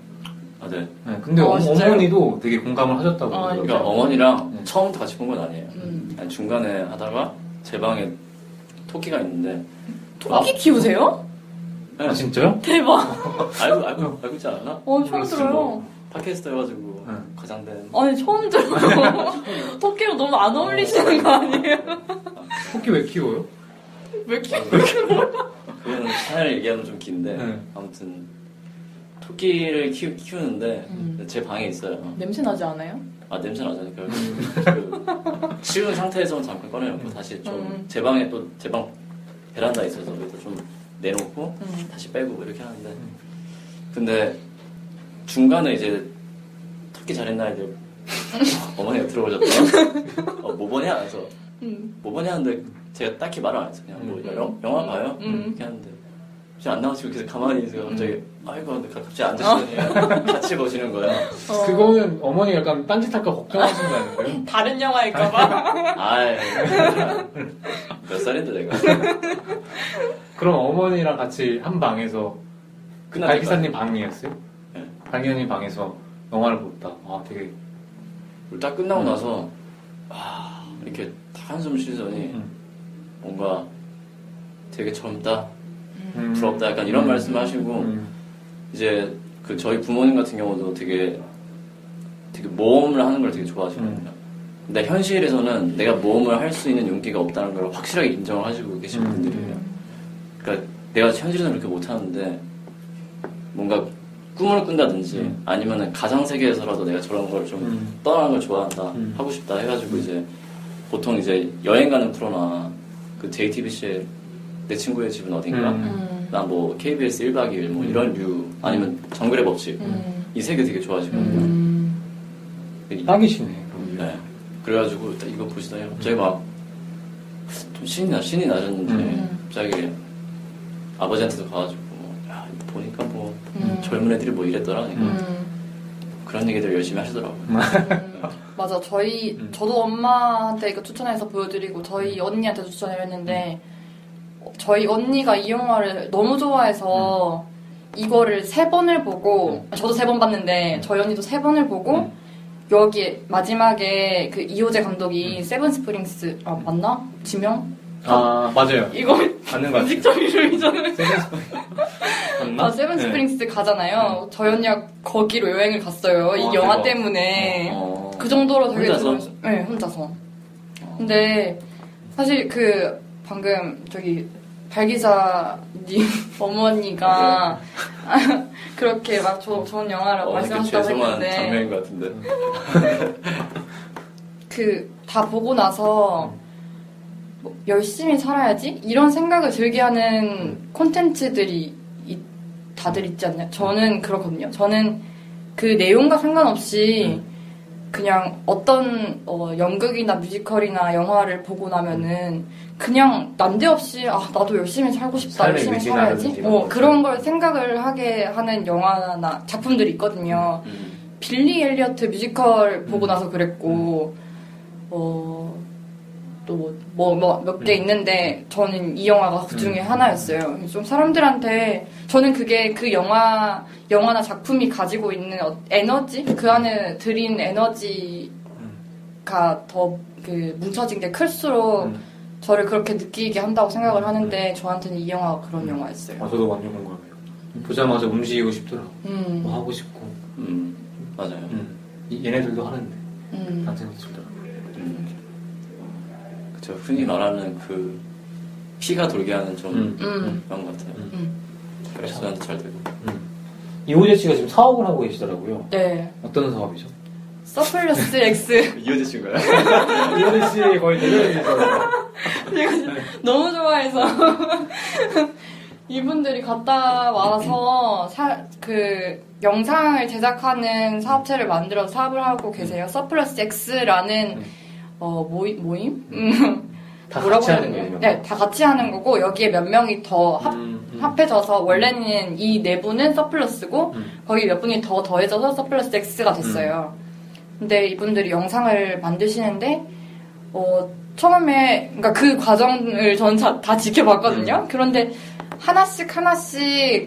네. 네, 근데 어머니도 되게 공감을 하셨다고. 그러니까 어머니랑 처음부터 같이 본 건 아니에요. 중간에 하다가 제 방에 토끼가 있는데. 토끼 키우세요? 네. 진짜요? 대박. 알고 있지 않았나? 처음 들어요. 팟캐스트 해가지고 과장된. 아니 처음 들어요. 토끼랑 너무 안 어울리시는 거 아니에요? 토끼 왜 키워요? 왜 키워요? 그거는 사연을 얘기하면 좀 긴데 아무튼 토끼를 키우는데 제 방에 있어요. 냄새 나지 않아요? 냄새 나잖아요. 그 치운 상태에서 잠깐 꺼내놓고 다시 좀 제 방에 또 제 방 베란다 있어서 여기다 좀 내놓고 다시 빼고 뭐 이렇게 하는데 근데 중간에 이제 토끼 잘했나 이제 어머니가 들어오셨대요. 뭐 보냐 해서 뭐 보냐 하는데 제가 딱히 말을 안 했어요. 그냥 뭐 영화 봐요? 이렇게 하는데 혹시 안 나오시고 계속 가만히 있어요. 갑자기 아이고 근데 갑자기 앉으시더니 같이 보시는 거예요. 그거는 어머니가 약간 딴짓할까 걱정하시는 거 아닌가요? 다른 영화일까봐. 아이 몇 살인데 내가. 그럼 어머니랑 같이 한 방에서 발기사님 방이었어요? 네. 발기사님 방에서 영화를 보다. 되게 딱 끝나고 나서 이렇게 딱 한숨 쉬더니 뭔가 되게 젊다. 부럽다 약간 이런 말씀을 하시고 이제 그 저희 부모님 같은 경우도 되게 모험을 하는 걸 되게 좋아하시거든요. 근데 현실에서는 내가 모험을 할 수 있는 용기가 없다는 걸 확실하게 인정을 하시고 계신 분들이에요. 그러니까 내가 현실에서는 그렇게 못하는데 뭔가 꿈을 꾼다든지 아니면은 가상 세계에서라도 내가 저런 걸 좀 떠나는 걸 좋아한다 하고 싶다 해가지고 이제 보통 이제 여행 가는 프로나 그 JTBC의 내 친구의 집은 어딘가 나 뭐 KBS 1박 2일 뭐 이런 류 아니면 정글의 법칙 이 세계 되게 좋아하시거든요. 딱이시네. 네. 그래가지고 이거 보시다가 갑자기 막 좀 신이 나셨는데 갑자기 아버지한테도 가가지고 야 이거 보니까 뭐 젊은 애들이 뭐 이랬더라 그런 얘기들 열심히 하시더라고요. 맞아. 저도 엄마한테 이거 추천해서 보여드리고 저희 언니한테 추천을 했는데 저희 언니가 이 영화를 너무 좋아해서 이거를 3번을 보고 저도 3번 봤는데 저희 언니도 3번을 보고 여기 마지막에 그 이호재 감독이 세븐 스프링스 맞나? 지명? 맞아요. 이거 맞는 것 같아요. 직접 이름이잖아요. 맞나? 세븐 스프링스 가잖아요. 저희 언니가 거기로 여행을 갔어요. 이 영화 때문에. 그 정도로 되게 혼자서? 네, 혼자서. 근데 사실 그 방금 저기 발기자님 어머니가 그렇게 막 좋은 영화라고 말씀하셨다고 죄송한 했는데 장면인 것 같은데 그 다 보고 나서 뭐 열심히 살아야지 이런 생각을 들게 하는 콘텐츠들이 다들 있지 않나요? 저는 그렇거든요. 저는 그 내용과 상관없이 그냥 어떤 연극이나 뮤지컬이나 영화를 보고 나면은 그냥 난데없이 나도 열심히 살고 싶다, 열심히 살아야지 그런 걸 생각을 하게 하는 영화나 작품들이 있거든요. 빌리 엘리어트 뮤지컬 보고 나서 그랬고 또 몇 개 있는데 저는 이 영화가 그 중에 하나였어요. 좀 사람들한테 저는 그게 그 영화나 작품이 가지고 있는 에너지 그 안에 들인 에너지가 더 그 뭉쳐진 게 클수록 저를 그렇게 느끼게 한다고 생각을 하는데 저한테는 이 영화가 그런 영화였어요. 저도 완전 공감해요. 보자마자 움직이고 싶더라고. 뭐 하고 싶고. 맞아요. 얘네들도 하는데. 라는 생각이 들더라고요. 그쵸. 흔히 말하는 그 피가 돌게 하는 좀 그런 것 같아요. 혈액순환도 잘 되고. 이호재 씨가 지금 사업을 하고 계시더라고요. 네. 어떤 사업이죠? 서플러스 X. 이호재 씨인가요? 이호재 씨 거의 대변이죠. 제가 너무 좋아해서 이분들이 갔다 와서 그 영상을 제작하는 사업체를 만들어서 사업을 하고 계세요. 서플러스 X라는 모임? 다 같이 하는 거예요? 네, 다 같이 하는 거고 여기에 몇 명이 더 합해져서 원래는 이 내부는 서플러스고 거기 몇 분이 더 더해져서 서플러스 X가 됐어요. 근데 이분들이 영상을 만드시는데 처음에 그러니까 그 과정을 전 다 지켜봤거든요. 그런데 하나씩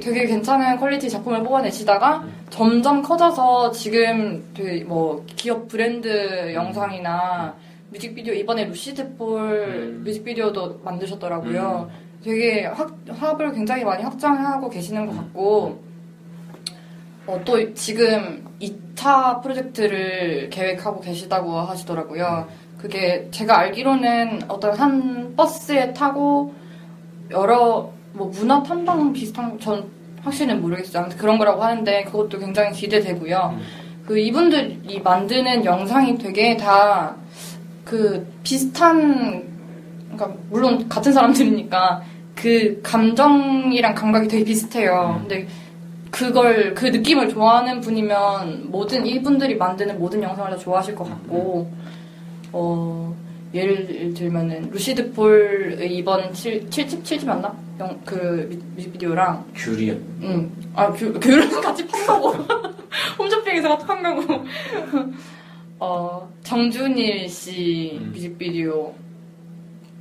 되게 괜찮은 퀄리티 작품을 뽑아내시다가 점점 커져서 지금 되게 뭐 기업 브랜드 영상이나 뮤직비디오 이번에 루시드 폴 뮤직비디오도 만드셨더라고요. 되게 화합을 굉장히 많이 확장하고 계시는 것 같고 또 지금 2차 프로젝트를 계획하고 계시다고 하시더라고요. 그게 제가 알기로는 어떤 한 버스에 타고 여러 뭐 문화 탐방 비슷한 전 확실히는 모르겠어요. 아무튼 그런 거라고 하는데 그것도 굉장히 기대되고요. 그 이분들이 만드는 영상이 되게 다 그 비슷한 그러니까 물론 같은 사람들이니까 그 감정이랑 감각이 되게 비슷해요. 근데 그 느낌을 좋아하는 분이면 이분들이 만드는 모든 영상을 다 좋아하실 것 같고, 예를 들면은, 루시드 폴의 이번 7집 맞나? 뮤직비디오랑. 귤이요? 귤은 같이 판 거고. 홈쇼핑에서 판 거고. 정준일 씨 뮤직비디오.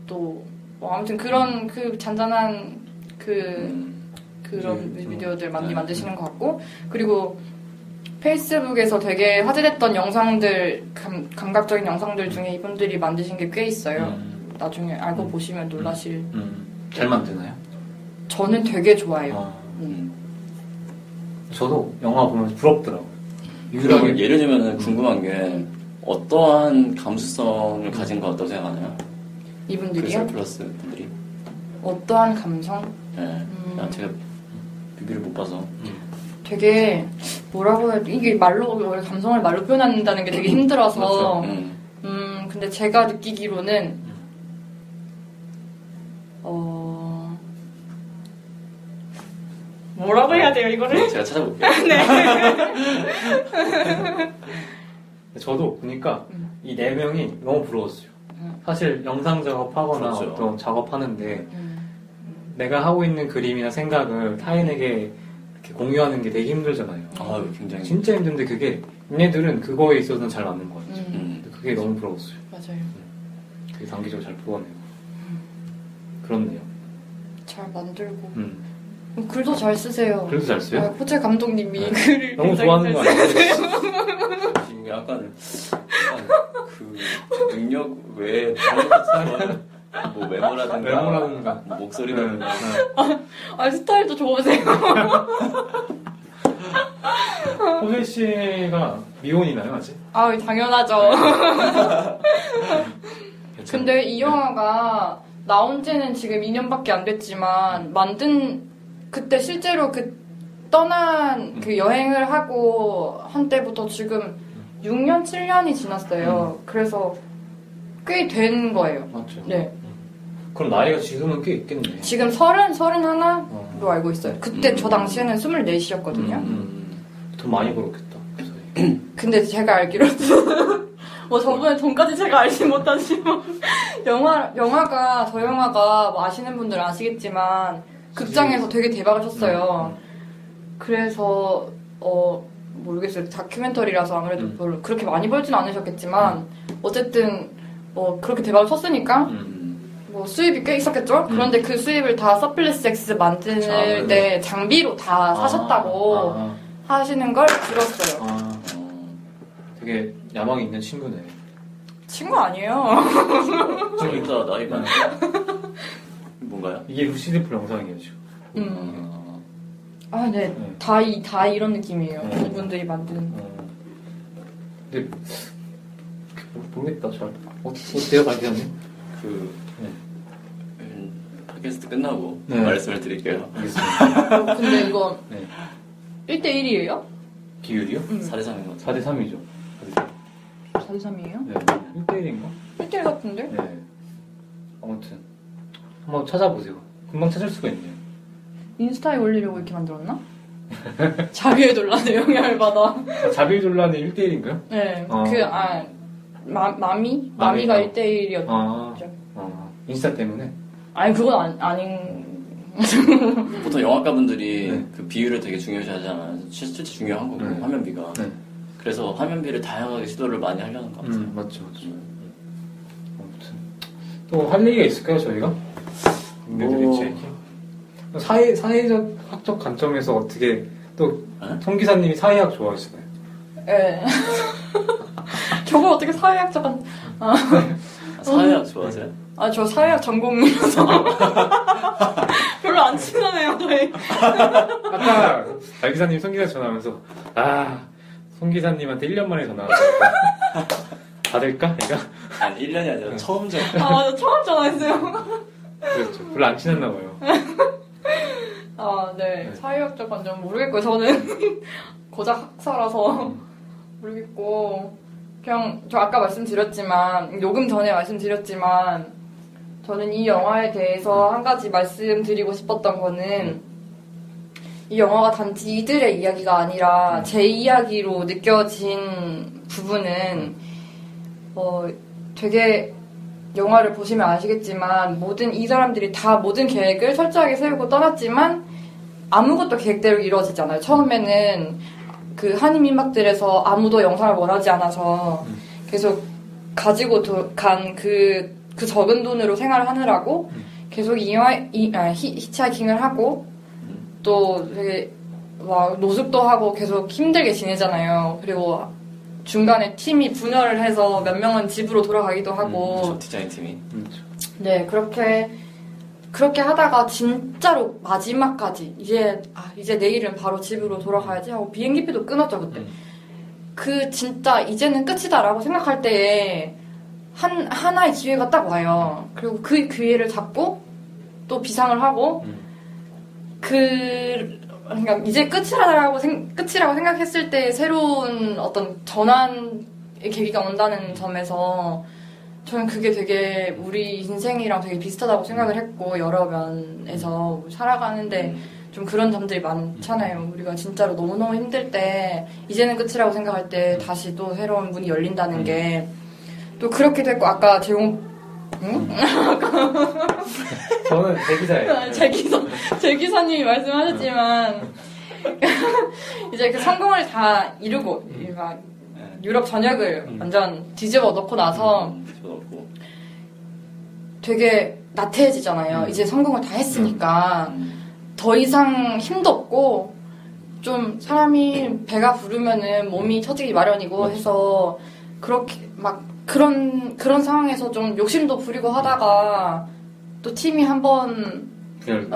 또, 아무튼 그런 잔잔한 그런 뮤직비디오들 많이 만드시는 것 같고, 그리고 페이스북에서 되게 화제됐던 영상들, 감각적인 영상들 중에 이분들이 만드신 게 꽤 있어요. 나중에 알고 보시면 놀라실. 잘 만드나요? 저는 되게 좋아해요. 저도 영화 보면 부럽더라고요. 예를 들면 궁금한 게 어떠한 감수성을 가진 것 같다고 생각하나요? 이분들이요? 플러스 분들이 어떠한 감성? 네. 제가 뮤비를 못 봐서 되게 뭐라고 해야 돼? 이게 원래 감성을 말로 표현한다는 게 되게 힘들어서 그렇죠. 근데 제가 느끼기로는 뭐라고 해야 돼요 이거를? 제가 찾아볼게요. 네. 저도 보니까 이 4명이 너무 부러웠어요. 사실 영상 작업하거나 그렇죠. 어떤 작업하는데 내가 하고 있는 그림이나 생각을 타인에게 이렇게 공유하는 게 되게 힘들잖아요. 굉장히 진짜 힘든데 그게 얘네들은 그거에 있어서는 잘 맞는 것 같아요. 그게 너무 부러웠어요. 맞아요. 되게 단기적으로 잘 뽑아내고 그렇네요. 잘 만들고 글도 잘 쓰세요. 글도 잘 써요? 호재 감독님이 글을 너무 좋아하는 거 아니에요? 지금 약간 그 능력 외에 다른 뭐 외모라든가 뭐 목소리라든가 스타일도 좋으세요. 호재 씨가 미혼이나요 아직? 당연하죠. 근데 이 영화가 나온 지는 지금 2년밖에 안 됐지만 그때 실제로 떠난 그 여행을 하고 한 때부터 지금 6년, 7년이 지났어요. 그래서 꽤 된 거예요. 맞죠. 네. 그럼 나이가 지금은 꽤 있겠네. 지금 31로 알고 있어요. 그때 저 당시에는 24이었거든요. 돈 많이 벌었겠다. 근데 제가 알기로는 저번에 돈까지 제가 알지 못하지만 저 영화가 뭐 아시는 분들은 아시겠지만 극장에서 되게 대박을 쳤어요. 그래서 모르겠어요. 다큐멘터리라서 아무래도 별로 그렇게 많이 벌진 않으셨겠지만 어쨌든 그렇게 대박을 쳤으니까 수입이 꽤 있었겠죠? 그런데 그 수입을 다 서플래시 X 만드는 데 장비로 다 사셨다고 하시는 걸 들었어요. 되게 야망이 있는 친구네. 친구 아니에요. 좀 있다 나이가 뭔가요? 이게 루시드 폴 영상이에요 지금. 네. 다 이런 느낌이에요. 이분들이 만든. 근데 모르겠다 잘. 어때요 박기자님? 팟캐스트 끝나고 네. 말씀을 드릴게요. 알겠습니다. 근데 이거 네. 1대1이에요? 비율이요? 4대3인 것 같아요. 4대3이죠. 4대3이에요? 네. 1대1인가? 1대1 같은데? 네. 아무튼 한번 찾아보세요. 금방 찾을 수가 있네요. 인스타에 올리려고 이렇게 만들었나? 자비의 논란에 영향을 받아. 자비의 논란이 1대1인가요? 네. 마미가 1대1이었죠. 인스타 때문에? 아니 그건 아닌. 보통 영화가분들이 그 비율을 되게 중요시 하잖아요. 실제 중요한 거고 화면비가. 그래서 화면비를 다양하게 시도를 많이 하려는 것 같아요. 맞죠. 아무튼 또 할 얘기가 있을까요 저희가? 사회적 학적 관점에서 어떻게 또 송 기사님이 사회학 좋아하시나요? 네. 저걸 어떻게 사회학자가 사회학 좋아하세요? 저 사회학 전공이라서 별로 안 친하네요, 저희. 아까 박 기사님 송 기사 전화하면서 송 기사님한테 1년 만에 전화 왔어요. 받을까? 내가? 아니 1년이 아니라 처음 전화. 맞아, 처음 전화했어요. 그렇죠. 별로 안 친했나 봐요. 네. 사회학적 관점 모르겠고요. 저는 고작 학사라서 모르겠고, 그냥 저 아까 말씀드렸지만, 녹음 전에 말씀드렸지만, 저는 이 영화에 대해서 한 가지 말씀드리고 싶었던 거는, 이 영화가 단지 이들의 이야기가 아니라 제 이야기로 느껴진 부분은 되게 영화를 보시면 아시겠지만 모든 이 사람들이 다 모든 계획을 철저하게 세우고 떠났지만 아무것도 계획대로 이루어지지 않아요. 처음에는 그 한인 민박들에서 아무도 영상을 원하지 않아서 계속 가지고 간 그 적은 돈으로 생활을 하느라고 계속 히치하이킹을 하고 또 되게 막 노숙도 하고 계속 힘들게 지내잖아요. 그리고 중간에 팀이 분열을 해서 몇 명은 집으로 돌아가기도 하고 디자인 팀이 네, 그렇게 하다가 진짜로 마지막까지 이제 내일은 바로 집으로 돌아가야지 하고 비행기표도 끊었죠. 그때 그 진짜 이제는 끝이다라고 생각할 때에 하나의 기회가 딱 와요. 그리고 그 기회를 잡고 또 비상을 하고 그러니까 이제 끝이라고 생각했을 때 새로운 어떤 전환의 계기가 온다는 점에서 저는 그게 되게 우리 인생이랑 되게 비슷하다고 생각을 했고, 여러 면에서 살아가는데 좀 그런 점들이 많잖아요. 우리가 진짜로 너무너무 힘들 때 이제는 끝이라고 생각할 때 다시 또 새로운 문이 열린다는 게 또 그렇게 됐고, 아까 제공 저는 대기자예요. 제 기사님이 말씀하셨지만 이제 그 성공을 다 이루고 막 유럽 전역을 완전 뒤집어 놓고 나서 되게 나태해지잖아요. 이제 성공을 다 했으니까 더 이상 힘도 없고 좀 사람이 배가 부르면은 몸이 처지기 마련이고 해서 그렇게 막 그런 상황에서 좀 욕심도 부리고 하다가 또 팀이 한번 될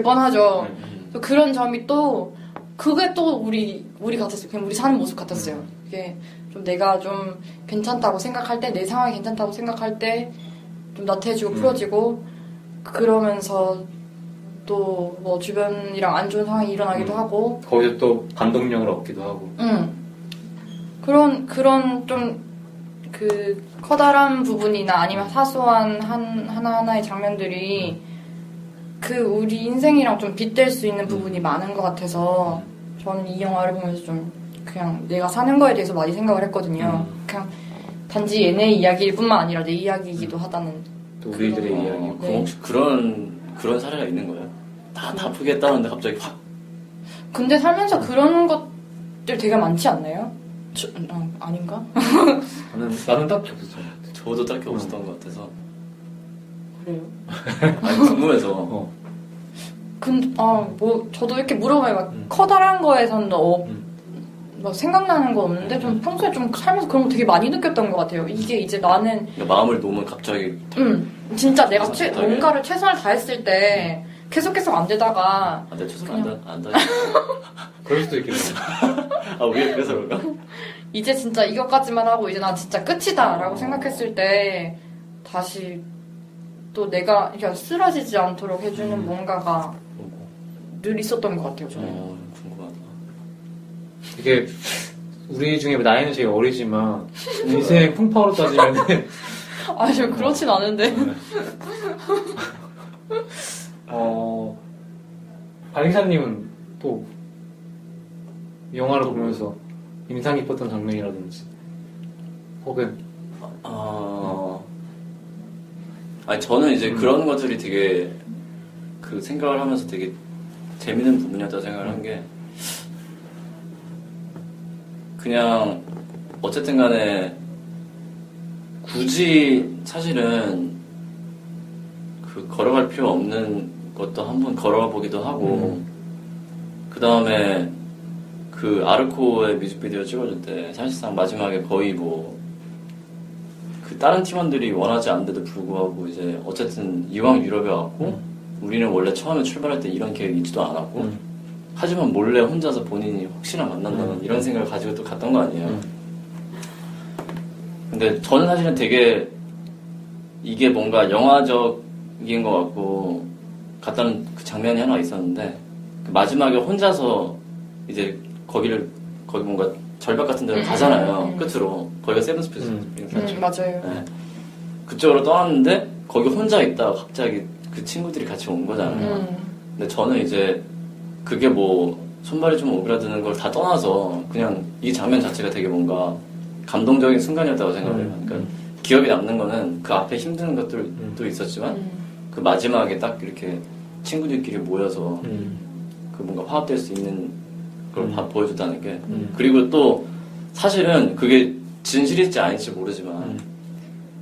뻔하죠. 또 그런 점이 또 그게 또 우리 같았어요. 그냥 우리 사는 모습 같았어요. 이게 좀 내가 좀 괜찮다고 생각할 때, 내 상황이 괜찮다고 생각할 때 좀 나태해지고 풀어지고 그러면서 또 뭐 주변이랑 안 좋은 상황이 일어나기도 하고 거기서 또 반동력을 얻기도 하고. 그런 좀 그 커다란 부분이나 아니면 사소한 하나하나의 장면들이 그 우리 인생이랑 좀 빗댈 수 있는 부분이 많은 것 같아서 저는 이 영화를 보면서 좀 그냥 내가 사는 거에 대해서 많이 생각을 했거든요. 그냥 단지 얘네 이야기일 뿐만 아니라 내 이야기이기도 하다는. 또 우리들의 이야기. 네. 혹시 그런 사례가 있는 거예요? 다 포기했다는데 갑자기 확. 근데 살면서 그런 것들 되게 많지 않나요? 아닌가? 나는 딱히 없었어요. 저도 딱히 없었던 것 같아서. 그래요? 아니, 궁금해서. 근데 뭐 저도 이렇게 물어봐요. 막 커다란 거에서는 막 생각나는 건 없는데 좀 평소에 좀 살면서 그런 거 되게 많이 느꼈던 것 같아요. 이게 이제 나는 그러니까 마음을 놓으면 갑자기. 진짜 내가 뭔가를 최선을 다했을 때 계속 안 되다가. 내 최선을 안 다. 그럴 수도 있겠네. 왜 그래서 그런가? 이제 진짜 이것까지만 하고 이제 난 진짜 끝이다라고 생각했을 때 다시 또 내가 그냥 쓰러지지 않도록 해주는 뭔가가 늘 있었던 것 같아요. 저는. 궁금하다. 이게 우리 중에 나이는 제일 어리지만 인생 풍파로 따지면은 저 그렇진 않은데. 박인사님은 또 영화를 보면서 인상 깊었던 장면이라든지 혹은 아니 저는 이제 그런 것들이 되게 그 생각을 하면서 되게 재밌는 부분이었다고 생각을 한 게 그냥 어쨌든 간에 굳이 사실은 그 걸어갈 필요 없는 것도 한번 걸어가 보기도 하고 그 다음에 그 아르코의 뮤직비디오 찍어줄 때 사실상 마지막에 거의 뭐 그 그 다른 팀원들이 원하지 않는데도 불구하고 이제 어쨌든 이왕 유럽에 왔고 우리는 원래 처음에 출발할 때 이런 계획이 있지도 않았고 하지만 몰래 혼자서 본인이 혹시나 만난다는 이런 생각을 가지고 또 갔던 거 아니에요. 근데 저는 사실은 되게 이게 뭔가 영화적인 것 같고 갔다는 그 장면이 하나 있었는데 그 마지막에 혼자서 이제 거기 뭔가 절벽 같은 데로 가잖아요. 끝으로. 거기가 세븐스피스. 맞아요. 네. 그쪽으로 떠났는데 거기 혼자 있다가 갑자기 그 친구들이 같이 온 거잖아요. 근데 저는 이제 그게 뭐 손발이 좀 오그라드는 걸 다 떠나서 그냥 이 장면 자체가 되게 뭔가 감동적인 순간이었다고 생각을 해요. 그러니까 기억에 남는 거는 그 앞에 힘든 것들도 있었지만 그 마지막에 딱 이렇게 친구들끼리 모여서 그 뭔가 화합될 수 있는 걸 보여줬다는 게 그리고 또 사실은 그게 진실일지 아닐지 모르지만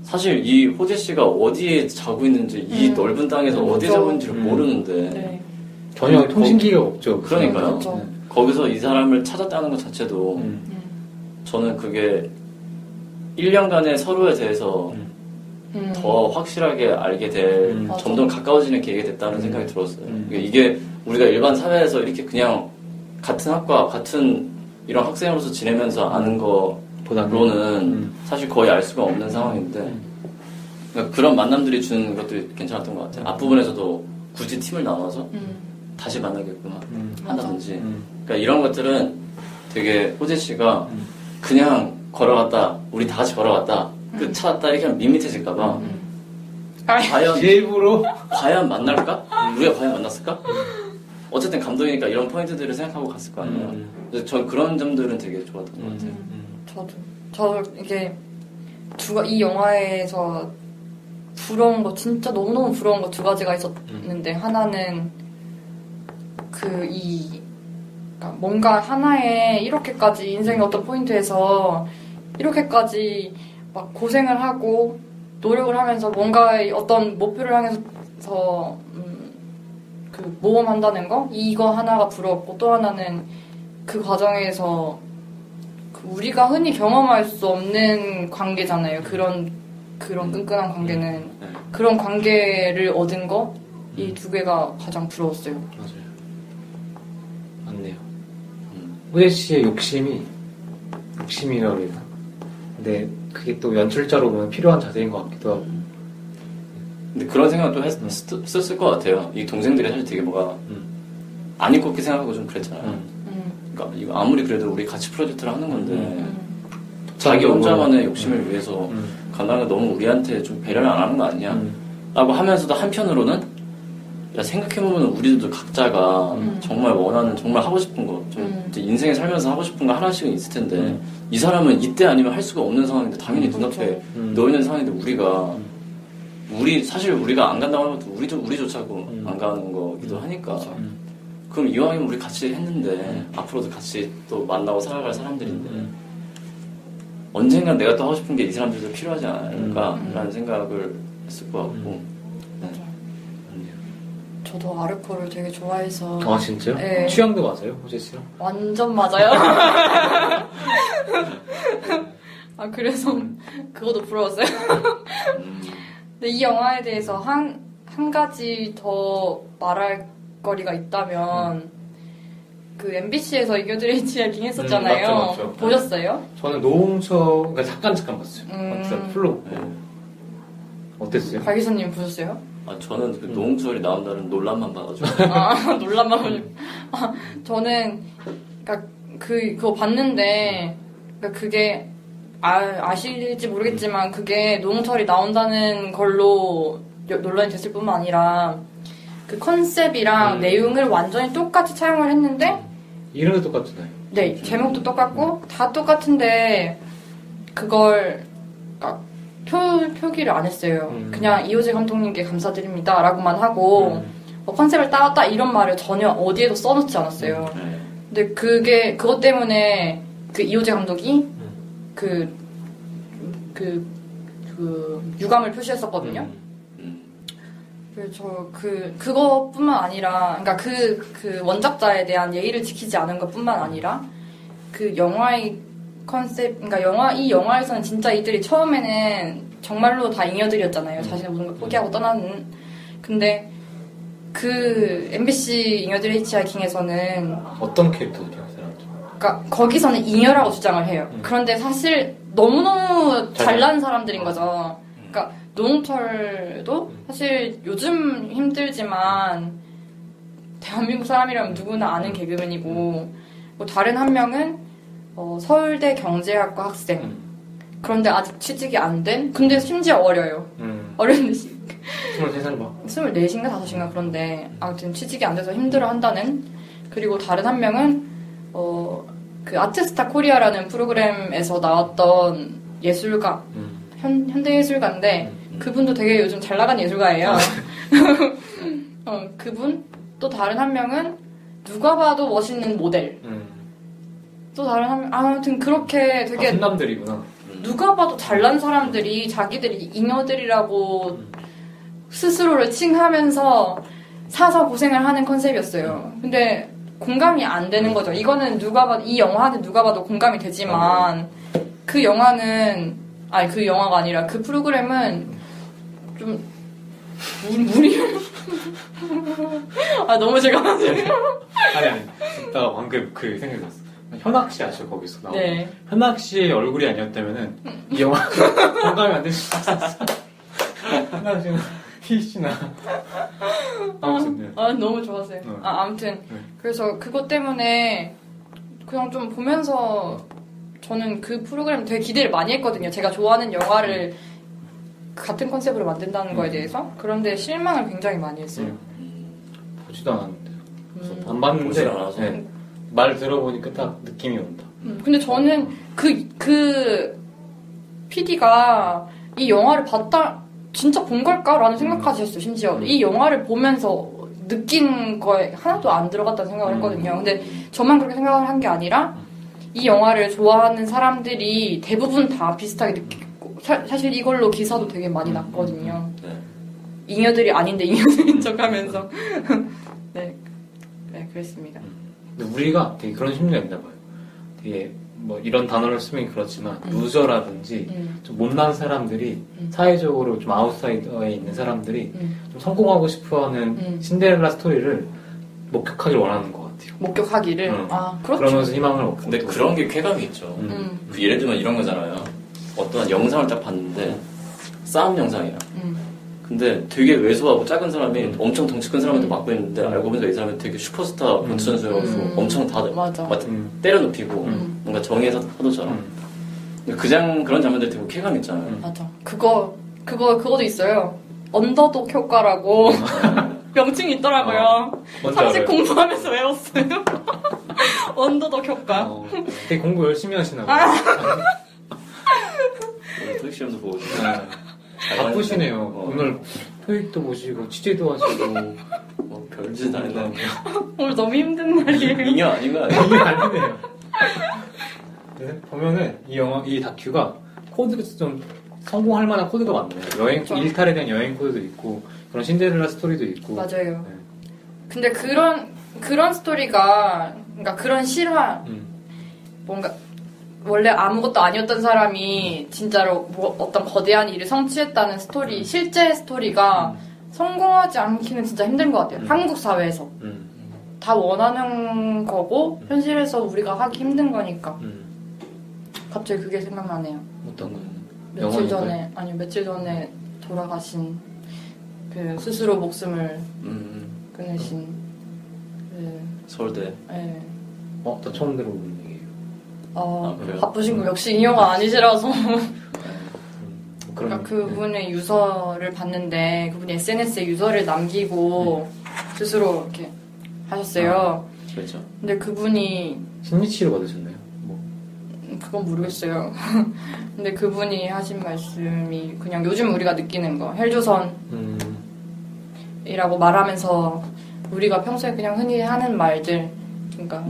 사실 이 호재 씨가 어디에 자고 있는지 이 넓은 땅에서 어디에 자고 있는지를 모르는데 네. 전혀 통신기가 없죠. 그러니까요. 그렇죠. 거기서 이 사람을 찾았다는 것 자체도 저는 그게 1년간의 서로에 대해서 더 확실하게 알게 될 점점 가까워지는 계기가 됐다는 생각이 들었어요. 이게 우리가 일반 사회에서 이렇게 그냥 같은 학과 같은 이런 학생으로서 지내면서 아는 거로는 사실 거의 알 수가 없는 상황인데 그러니까 그런 만남들이 주는 것들이 괜찮았던 것 같아요. 앞부분에서도 굳이 팀을 나눠서 다시 만나겠구나 한다든지 그러니까 이런 것들은 되게 호재 씨가 그냥 걸어갔다 우리 다 같이 걸어갔다 그 찾았다 이렇게 하면 밋밋해질까봐 과연 일부러 과연 만날까? 우리가 과연 만났을까? 어쨌든 감독이니까 이런 포인트들을 생각하고 갔을 거 아니에요. 그래서 전 그런 점들은 되게 좋았던 것 같아요. 저도 이게 이 영화에서 부러운 거 진짜 너무너무 부러운 거 두 가지가 있었는데 하나는 그러니까 뭔가 하나의 이렇게까지 인생의 어떤 포인트에서 이렇게까지 막 고생을 하고 노력을 하면서 뭔가 어떤 목표를 향해서 그 모험한다는 거 이거 하나가 부러웠고 또 하나는 그 과정에서 그 우리가 흔히 경험할 수 없는 관계잖아요. 그런 끈끈한 관계는 그런 관계를 얻은 거 이 두 개가 가장 부러웠어요. 맞아요. 맞네요. 호재 씨의 욕심이라고 해야 되나? 근데 그게 또 연출자로 보면 필요한 자세인 것 같기도 하고. 근데 그런 생각도 했을 것 같아요. 이 동생들이 사실 되게 뭐가 안 입고 생각하고 좀 그랬잖아요. 그러니까 이거 아무리 그래도 우리 같이 프로젝트를 하는 건데 자기 혼자만의 욕심을 위해서 간다는 거 너무 우리한테 좀 배려를 안 하는 거 아니냐? 라고 하면서도 한편으로는 야 생각해보면 우리들도 각자가 정말 원하는 정말 하고 싶은 거 좀 인생에 살면서 하고 싶은 거 하나씩은 있을 텐데 이 사람은 이때 아니면 할 수가 없는 상황인데 당연히 눈앞에 놓여있는 상황인데 사실 우리가 안 간다고 하는 것도 우리조차고 안 가는 거기도 하니까 그럼 이왕이면 우리 같이 했는데 앞으로도 같이 또 만나고 살아갈 사람들인데 언젠간 내가 또 하고 싶은 게 이 사람들도 필요하지 않을까 라는 생각을 했을 것 같고 저도 아르코를 되게 좋아해서. 아 진짜요? 네. 취향도 맞아요, 호재 씨랑? 완전 맞아요. 아 그래서 그것도 부러웠어요. 근데 이 영화에 대해서 한 가지 더 말할 거리가 있다면 그 MBC에서 이교들의 지하킹 했었잖아요. 맞죠. 보셨어요? 저는 노홍철 그러니까 잠깐 봤어요. 진짜 풀로. 어땠어요? 박 기사님 보셨어요? 아 저는 그 노홍철이 나온다는 논란만 봐가지고 논란만 봐가지고 저는 그러니까 그거 봤는데 그러니까 그게 아실지 모르겠지만 그게 노홍철이 나온다는 걸로 논란이 됐을 뿐만 아니라 그 컨셉이랑 내용을 완전히 똑같이 촬영을 했는데 이름도 똑같잖아요. 네 제목도 똑같고 다 똑같은데 그걸 그러니까 표기를 안 했어요. 그냥 이호재 감독님께 감사드립니다 라고만 하고 컨셉을 따왔다 이런 말을 전혀 어디에도 써놓지 않았어요. 근데 그것 때문에 그 이호재 감독이 그 유감을 표시했었거든요. 그래서 그것뿐만 아니라 그러니까 그 원작자에 대한 예의를 지키지 않은 것뿐만 아니라 그 영화의 컨셉, 그러니까 이 영화에서는 진짜 이들이 처음에는 정말로 다 잉여들이었잖아요. 자신의 모든 걸 포기하고 떠나는. 근데 그 MBC 잉여들의 히치하이킹에서는 어떤 캐릭터들이요? 그러니까 거기서는 잉여라고 주장을 해요. 그런데 사실 너무너무 잘난 사람들인 거죠. 그러니까 노홍철도 사실 요즘 힘들지만 대한민국 사람이라면 누구나 아는 개그맨이고 뭐 다른 한 명은 서울대 경제학과 학생. 그런데 아직 취직이 안 된? 근데 심지어 어려요. 어렸는데 23살 봐. 24인가 5인가 그런데 아무튼 취직이 안 돼서 힘들어 한다는. 그리고 다른 한 명은 그 아트스타 코리아라는 프로그램에서 나왔던 예술가 현대 예술가인데 그분도 되게 요즘 잘 나간 예술가예요. 그분 또 다른 한 명은 누가 봐도 멋있는 모델. 또 다른 한 명 아무튼 그렇게 되게 훈남들이구나. 누가 봐도 잘난 사람들이 자기들이 잉여들이라고 스스로를 칭하면서 사서 고생을 하는 컨셉이었어요. 근데 공감이 안 되는 거죠. 이거는 누가 봐도, 이 영화는 누가 봐도 공감이 되지만, 그 영화는, 아니, 그 영화가 아니라 그 프로그램은 좀, 무리, 너무 제가. 아니. 나 방금 그 생각이 났어. 현악 씨 아시죠? 거기서 나오고. 네. 현악 씨의 얼굴이 아니었다면은, 이 영화 공감이 안 될 수 있었어. 현악 씨는 피씨나. 아무튼. 너무 좋았어요. 아무튼. 그래서 그것 때문에 그냥 좀 보면서 저는 그 프로그램 되게 기대를 많이 했거든요. 제가 좋아하는 영화를 같은 컨셉으로 만든다는 거에 대해서. 그런데 실망을 굉장히 많이 했어요. 보지도 않았는데. 안 봤는데. 네. 말 들어보니까 딱 느낌이 온다. 근데 저는 그 PD가 이 영화를 봤다, 진짜 본 걸까라는 생각까지 했어요. 심지어 이 영화를 보면서 느낀 거에 하나도 안 들어갔다는 생각을 했거든요. 근데 저만 그렇게 생각을 한 게 아니라 이 영화를 좋아하는 사람들이 대부분 다 비슷하게 느끼고 사실 이걸로 기사도 되게 많이 났거든요. 잉여들이 아닌데 잉여들인 척하면서 네, 그랬습니다. 근데 우리가 되게 그런 심리가 있나 봐요. 되게 뭐 이런 단어를 쓰면 그렇지만 루저라든지 좀 못난 사람들이 사회적으로 좀 아웃사이더에 있는 사람들이 좀 성공하고 싶어하는 신데렐라 스토리를 목격하길 원하는 것 같아요. 목격하기를? 그렇죠. 그러면서 희망을 얻고. 근데 그런 게 쾌감이 있죠. 그 예를 들면 이런 거잖아요. 어떠한 영상을 딱 봤는데 싸움 영상이야. 근데 되게 왜소하고 작은 사람이 엄청 덩치 큰 사람한테 맞고 있는데 알고 보니까 이 사람이 되게 슈퍼스타 권투 선수여가지고 엄청 다 때려눕히고 뭔가 정의의 사도처럼. 그런 장면들 되게 쾌감 있잖아요. 맞아. 그것도 있어요. 언더독 효과라고 명칭이 있더라고요. 상식 공부하면서 외웠어요. 언더독 효과. 되게 공부 열심히 하시나 봐요. 토익 시험도 보고. 바쁘시네요. 오늘 토익도 보시고 취재도 하시고 별짓 다 했나. 오늘 너무 힘든 날이에요. 인연 아닌가? 이게 아니네요. 네, 보면은 이 다큐가 코드가 좀 성공할 만한 코드가 많네요. 일탈에 대한 여행 코드도 있고 그런 신데렐라 스토리도 있고. 맞아요. 네. 근데 그런 스토리가 그러니까 그런 실화 뭔가 원래 아무것도 아니었던 사람이 진짜로 뭐 어떤 거대한 일을 성취했다는 스토리, 실제 스토리가 성공하지 않기는 진짜 힘든 것 같아요. 한국 사회에서. 다 원하는 거고, 현실에서 우리가 하기 힘든 거니까. 갑자기 그게 생각나네요. 어떤 거요? 며칠 전에 돌아가신, 스스로 목숨을 끊으신, 서울대. 네. 저 처음 들어보는 얘기예요. 바쁘신 거 역시 이 영화 아니시라서. 그러니까 그분의 유서를 봤는데 그분이 SNS에 유서를 남기고 스스로 이렇게 하셨어요. 그렇죠. 근데 그분이 심리치료 받으셨나요? 그건 모르겠어요. 근데 그분이 하신 말씀이 그냥 요즘 우리가 느끼는 거 헬조선이라고 말하면서 우리가 평소에 그냥 흔히 하는 말들 그러니까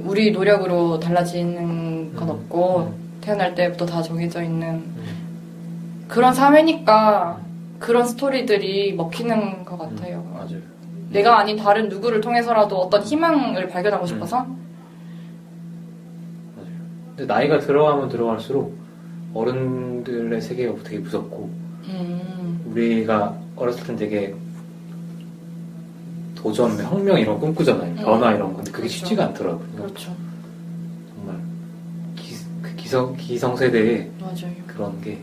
우리 노력으로 달라지는 건 없고 태어날 때부터 다 정해져 있는 그런 사회니까 그런 스토리들이 먹히는 것 같아요. 맞아요. 내가 아닌 다른 누구를 통해서라도 어떤 희망을 발견하고 싶어서. 맞아요. 근데 나이가 들어가면 들어갈수록 어른들의 세계가 되게 무섭고 우리가 어렸을 땐 되게 도전, 혁명 이런 거 꿈꾸잖아요. 변화 이런 거. 근데 그게 그렇죠. 쉽지가 않더라고요. 그렇죠. 정말 기성세대의 맞아요. 그런 게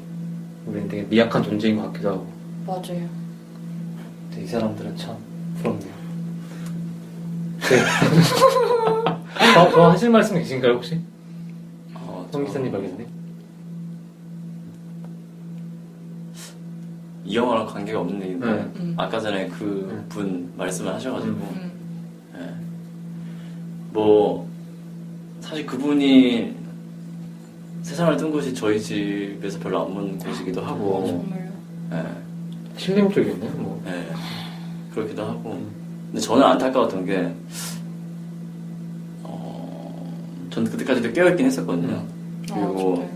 우리는 되게 미약한 존재인 것 같기도 하고. 맞아요. 근데 이 사람들은 참 부럽네요. 네. 더 하실 말씀 계신가요 혹시? 성 기사님, 박 기사님? 이 영화랑 관계가 없는 얘기인데 아까 전에 그 분 말씀을 하셔가지고 네. 뭐 사실 그분이 세상을 뜬 곳이 저희 집에서 별로 안 먼 곳이기도 하고 정말요? 네. 신림 쪽이었나요? 뭐. 네. 그렇기도 하고 근데 저는 안타까웠던 게 전 그때까지도 깨어있긴 했었거든요. 그리고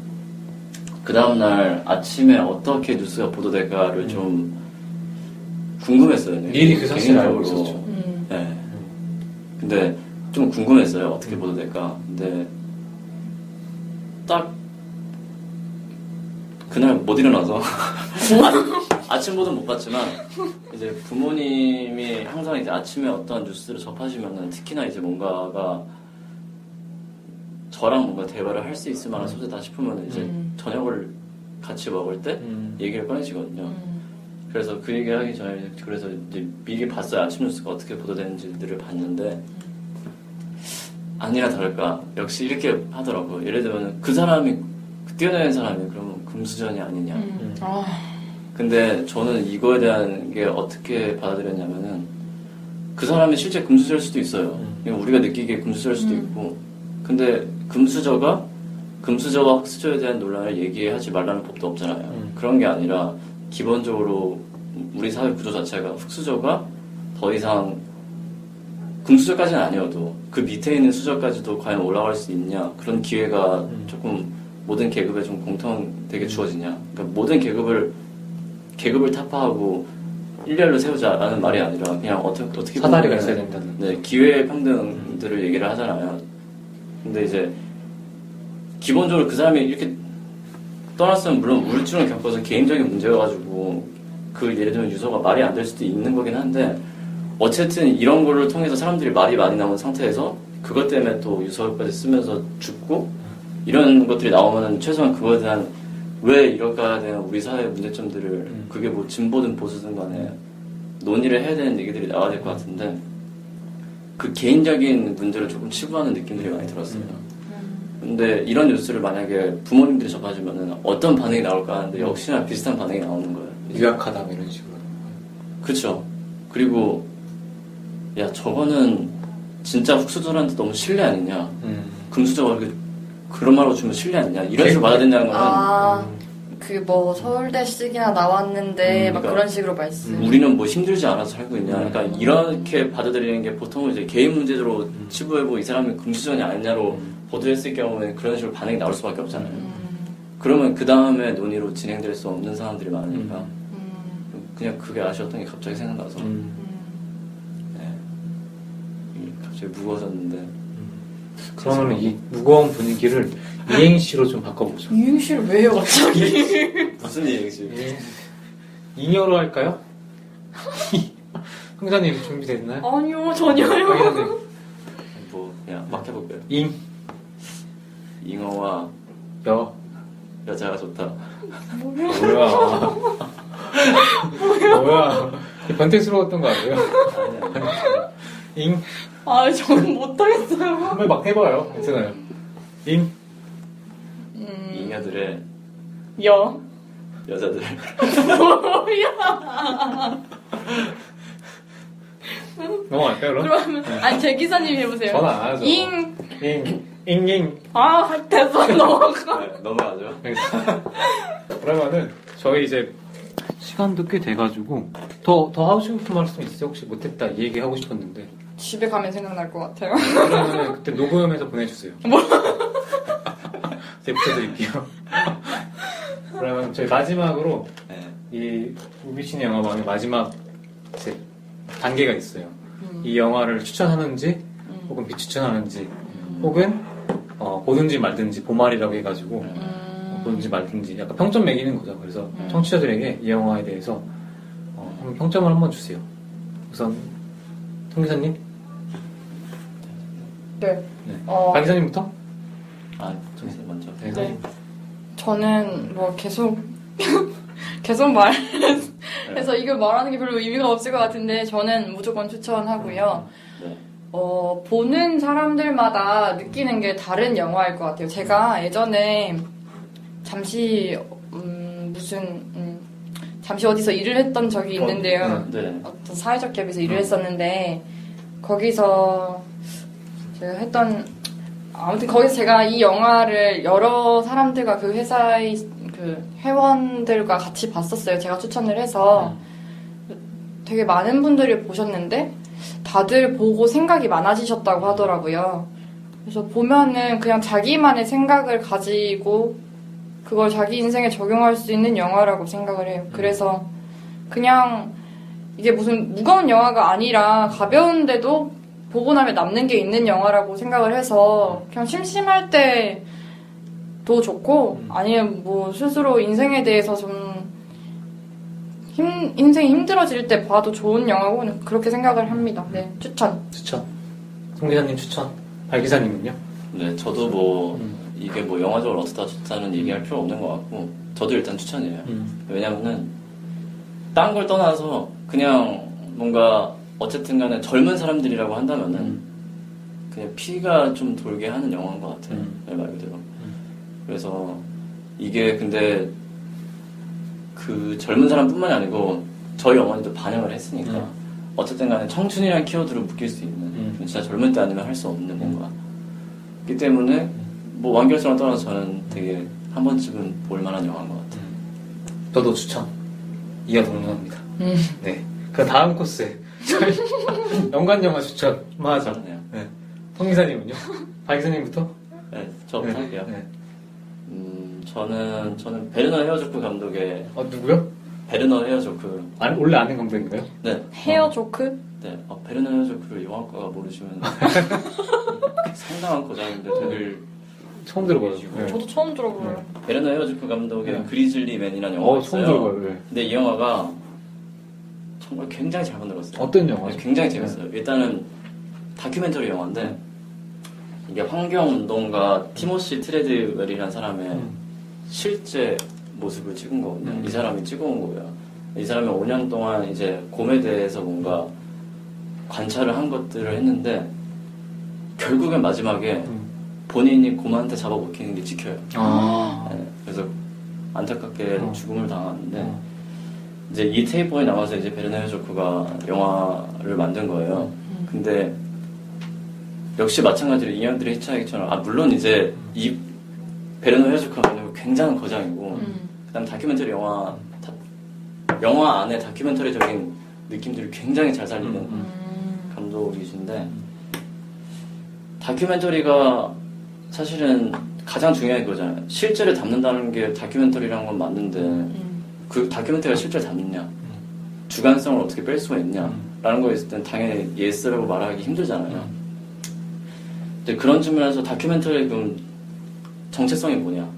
그 다음날 아침에 어떻게 뉴스가 보도될까를 좀 궁금했어요. 미리 그 사실을 알고 있었죠. 네. 근데 좀 궁금했어요. 어떻게 보도될까. 근데 딱 그날 못 일어나서 아침 보도는 못 봤지만 이제 부모님이 항상 이제 아침에 어떤 뉴스를 접하시면은 특히나 이제 뭔가가 저랑 뭔가 대화를 할 수 있을 만한 소재다 싶으면 이제 저녁을 같이 먹을 때 얘기를 꺼내시거든요. 그래서 그 얘기를 하기 전에 그래서 이제 미리 봤어요. 아침 뉴스가 어떻게 보도되는지들을 봤는데 아니나 다를까 역시 이렇게 하더라고요. 예를 들면 그 사람이 뛰어다니는 사람이 그러면 금수전이 아니냐. 근데 저는 이거에 대한 게 어떻게 받아들였냐면은 그 사람이 실제 금수저일 수도 있어요. 우리가 느끼기에 금수저일 수도 있고 근데 금수저와 흑수저에 대한 논란을 얘기하지 말라는 법도 없잖아요. 그런 게 아니라 기본적으로 우리 사회 구조 자체가 흑수저가 더 이상 금수저까지는 아니어도 그 밑에 있는 수저까지도 과연 올라갈 수 있냐 그런 기회가 조금 모든 계급에 좀 공통되게 주어지냐. 그러니까 모든 계급을 타파하고 일렬로 세우자라는 말이 아니라 그냥 어떻게 사다리가 있어야 된다는. 네, 기회 평등들을 얘기를 하잖아요. 근데 이제 기본적으로 그 사람이 이렇게 떠났으면 물론 우울증을 겪어서 개인적인 문제여가지고 그 예를 들면 유서가 말이 안 될 수도 있는 거긴 한데 어쨌든 이런 거를 통해서 사람들이 말이 많이 나온 상태에서 그것 때문에 또 유서까지 쓰면서 죽고 이런 것들이 나오면은 최소한 그거에 대한 왜 이럴까에 대한 우리 사회의 문제점들을 그게 뭐 진보든 보수든 간에 논의를 해야 되는 얘기들이 나와야 될 것 같은데 그 개인적인 문제를 조금 치부하는 느낌들이 많이 들었어요. 근데 이런 뉴스를 만약에 부모님들이 접하시면은 어떤 반응이 나올까 하는데 역시나 비슷한 반응이 나오는 거예요. 유약하다 뭐 이런 식으로. 그쵸. 그리고 야 저거는 진짜 흑수저한테 너무 실례 아니냐. 금수저가 그런 말로 주면 실례 아니냐. 이런 식으로 받아들인다는 거는 그 뭐 서울대식이나 나왔는데 막 그러니까 그런 식으로 말씀. 우리는 뭐 힘들지 않아서 살고 있냐. 그러니까 이렇게 받아들이는 게 보통은 이제 개인 문제로 치부해보고 이 사람이 금수저냐 아니냐로 보도했을 경우에 그런 식으로 반응이 나올 수밖에 없잖아요. 그러면 그 다음에 논의로 진행될 수 없는 상황들이 많으니까 그냥 그게 아쉬웠던 게 갑자기 생각나서 네. 갑자기 무거워졌는데 그러면 이 무거운 분위기를 이행시로 좀 바꿔보죠. 이행시를 왜요 갑자기? 무슨 이행시? 잉여로 할까요? 흥사님 준비됐나요? 아니요 전혀요. 뭐 그냥 막 해볼게요. 잉어와 여자가 좋다. 뭐야? 뭐야? 변태스러웠던 거 아니에요? 아니 저는 못하겠어요. 한번 막 해봐요. 괜찮아요. 잉여들의 여자들. 뭐야? 넘어갈까요, 그럼? 그러면 아니 제 기사님이 해보세요. 저는 안 하죠. 잉. 아, 됐어 넘어가. 네, 넘어가죠. 그러면은 저희 이제 시간도 꽤 돼가지고 더 하고 싶은 말씀 있으세요? 혹시 못했다 이 얘기 하고 싶었는데. 집에 가면 생각날 것 같아요. 그러면 그때 녹음해서 보내주세요. 제가 붙여드릴게요. 그러면 저희 마지막으로 이 우비신의 영화방의 마지막 이제 단계가 있어요. 이 영화를 추천하는지 혹은 비추천하는지 혹은 보든지 말든지 보말이라고 해가지고 보든지 말든지 약간 평점 매기는 거죠. 그래서 청취자들에게 이 영화에 대해서 한번 평점을 한번 주세요. 우선 송 기사님. 네. 박 기사님부터? 정 기사님 먼저. 네. 저는 뭐 계속 말해서 이걸 말하는 게 별로 의미가 없을 것 같은데 저는 무조건 추천하고요. 네. 보는 사람들마다 느끼는 게 다른 영화일 것 같아요. 제가 예전에 잠시 잠시 어디서 일을 했던 적이 있는데요. 네. 어떤 사회적 기업에서 일을 했었는데 거기서 제가 아무튼 거기서 제가 이 영화를 여러 사람들과 그 회사의 그 회원들과 같이 봤었어요. 제가 추천을 해서 되게 많은 분들이 보셨는데 다들 보고 생각이 많아지셨다고 하더라고요. 그래서 보면은 그냥 자기만의 생각을 가지고 그걸 자기 인생에 적용할 수 있는 영화라고 생각을 해요. 그래서 그냥 이게 무슨 무거운 영화가 아니라 가벼운데도 보고 나면 남는 게 있는 영화라고 생각을 해서 그냥 심심할 때도 좋고 아니면 뭐 스스로 인생에 대해서 좀 인생이 힘들어질 때 봐도 좋은 영화고 그렇게 생각을 합니다. 네, 추천. 송 기자님 추천. 박 기사님은요? 네, 저도 뭐 이게 뭐 영화적으로 어떻다 좋다는 얘기할 필요 없는 것 같고 저도 일단 추천이에요. 왜냐면은 딴 걸 떠나서 그냥 뭔가 어쨌든 간에 젊은 사람들이라고 한다면은 그냥 피가 좀 돌게 하는 영화인 것 같아요. 말 그대로. 그래서 이게 근데 그 젊은 사람뿐만이 아니고 저희 어머니도 반영을 했으니까 어쨌든 간에 청춘이라는 키워드로 묶일 수 있는 진짜 젊을 때 아니면 할 수 없는 뭔가 그렇기 때문에 뭐 완결성을 떠나서 저는 되게 한 번쯤은 볼 만한 영화인 것 같아요. 저도 추천. 이어 동료합니다. 네. 그 다음 코스에 저희 연관 영화 추천 하죠. 네. 송 기사님은요? 박 기사님부터? 네, 저부터 할게요. 네. 저는 베르너 헤어조크 감독의 누구요? 베르너 헤어조크. 원래 아는 감독인가요? 네. 헤어조크? 네. 베르너 헤어조크를 영화과가 모르시면 상당한 거장인데 되게 처음 들어봐요. 네. 저도 처음 들어봐요. 베르너 헤어조크 감독의 그리즐리 맨이라는 영화가 있어요. 처음 들어봐요. 네. 근데 이 영화가 정말 굉장히 잘 만들었어요. 어떤 영화죠? 굉장히 재밌어요. 일단은 다큐멘터리 영화인데 이게 환경운동가 티모시 트레드웰이라는 사람의 실제 모습을 찍은 거거든요. 이 사람이 찍어온 거예요. 이 사람이 5년 동안 이제 곰에 대해서 뭔가 관찰을 한 것들을 했는데 결국엔 마지막에 본인이 곰한테 잡아먹히는 게 찍혀요. 네, 그래서 안타깝게 죽음을 당하는데 이제 이 테이프에 나와서 이제 베르너 헤어조크가 영화를 만든 거예요. 근데 역시 마찬가지로 인형들의 히치하이킹처럼 물론 이제 이 베르너 헤어조크가 굉장한 거장이고 그다음 다큐멘터리 영화 안에 다큐멘터리적인 느낌들을 굉장히 잘 살리는 감독이신데 다큐멘터리가 사실은 가장 중요한 게 그거잖아요. 실제를 담는다는 게 다큐멘터리라는 건 맞는데 그 다큐멘터리가 실제를 담느냐 주관성을 어떻게 뺄 수가 있냐 라는 거에 있을 땐 당연히 예스라고 말하기 힘들잖아요. 근데 그런 측면에서 다큐멘터리의 그럼 정체성이 뭐냐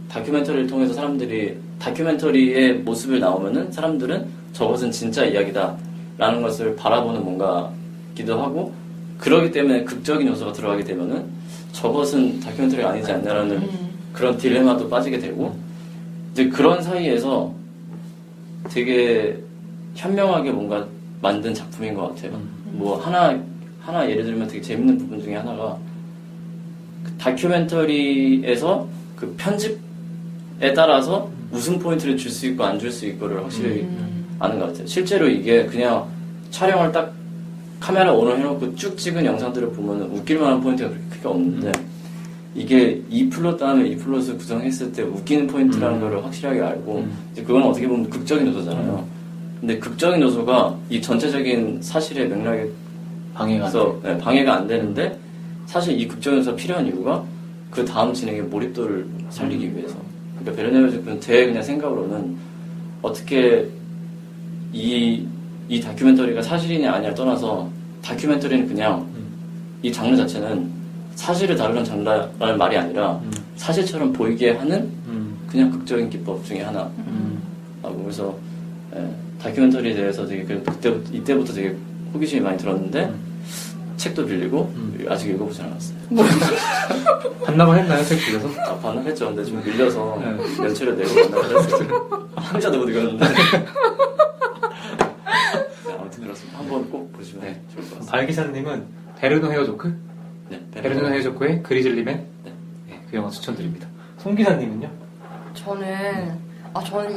다큐멘터리를 통해서 사람들이 다큐멘터리의 모습을 나오면은 사람들은 저것은 진짜 이야기다 라는 것을 바라보는 뭔가기도 하고 그러기 때문에 극적인 요소가 들어가게 되면은 저것은 다큐멘터리가 아니지 않냐라는 그런 딜레마도 빠지게 되고 이제 그런 사이에서 되게 현명하게 뭔가 만든 작품인 것 같아요. 뭐 하나 예를 들면 되게 재밌는 부분 중에 하나가 그 다큐멘터리에서 그 편집에 따라서 웃음 포인트를 줄 수 있고 안 줄 수 있고를 확실히 아는 것 같아요. 실제로 이게 그냥 촬영을 딱 카메라 온을 해놓고 쭉 찍은 영상들을 보면 웃길 만한 포인트가 그렇게 크게 없는데 이게 이 플롯 다음에 이 플롯을 구성했을 때 웃기는 포인트라는 걸 확실하게 알고 이제 그건 어떻게 보면 극적인 요소잖아요. 근데 극적인 요소가 이 전체적인 사실의 맥락에 방해가 안 되는데 사실 이 극적인 요소가 필요한 이유가 그 다음 진행의 몰입도를 살리기 위해서. 그러니까 베르너 헤어조크는 제 그냥 생각으로는 어떻게 이 다큐멘터리가 사실이냐 아니냐를 떠나서 다큐멘터리는 그냥 이 장르 자체는 사실을 다루는 장르라는 말이 아니라 사실처럼 보이게 하는 그냥 극적인 기법 중에 하나. 그래서 다큐멘터리에 대해서 되게 이때부터 되게 호기심이 많이 들었는데 책도 빌리고 아직 읽어보진 않았어요. 반납을 했나요? 책 빌려서? 반납했죠. 근데 좀 밀려서 연초를 내고 반납을 했어요. 한자도 못 읽었는데. 아무튼 그렇습니다. 한번 꼭 보시면 좋을 것 같습니다. 발 기사님은 베르노 헤어조크? 네, 베르노 헤어조크의 그리즐리맨? 네, 그 영화 추천드립니다. 송 기사님은요? 저는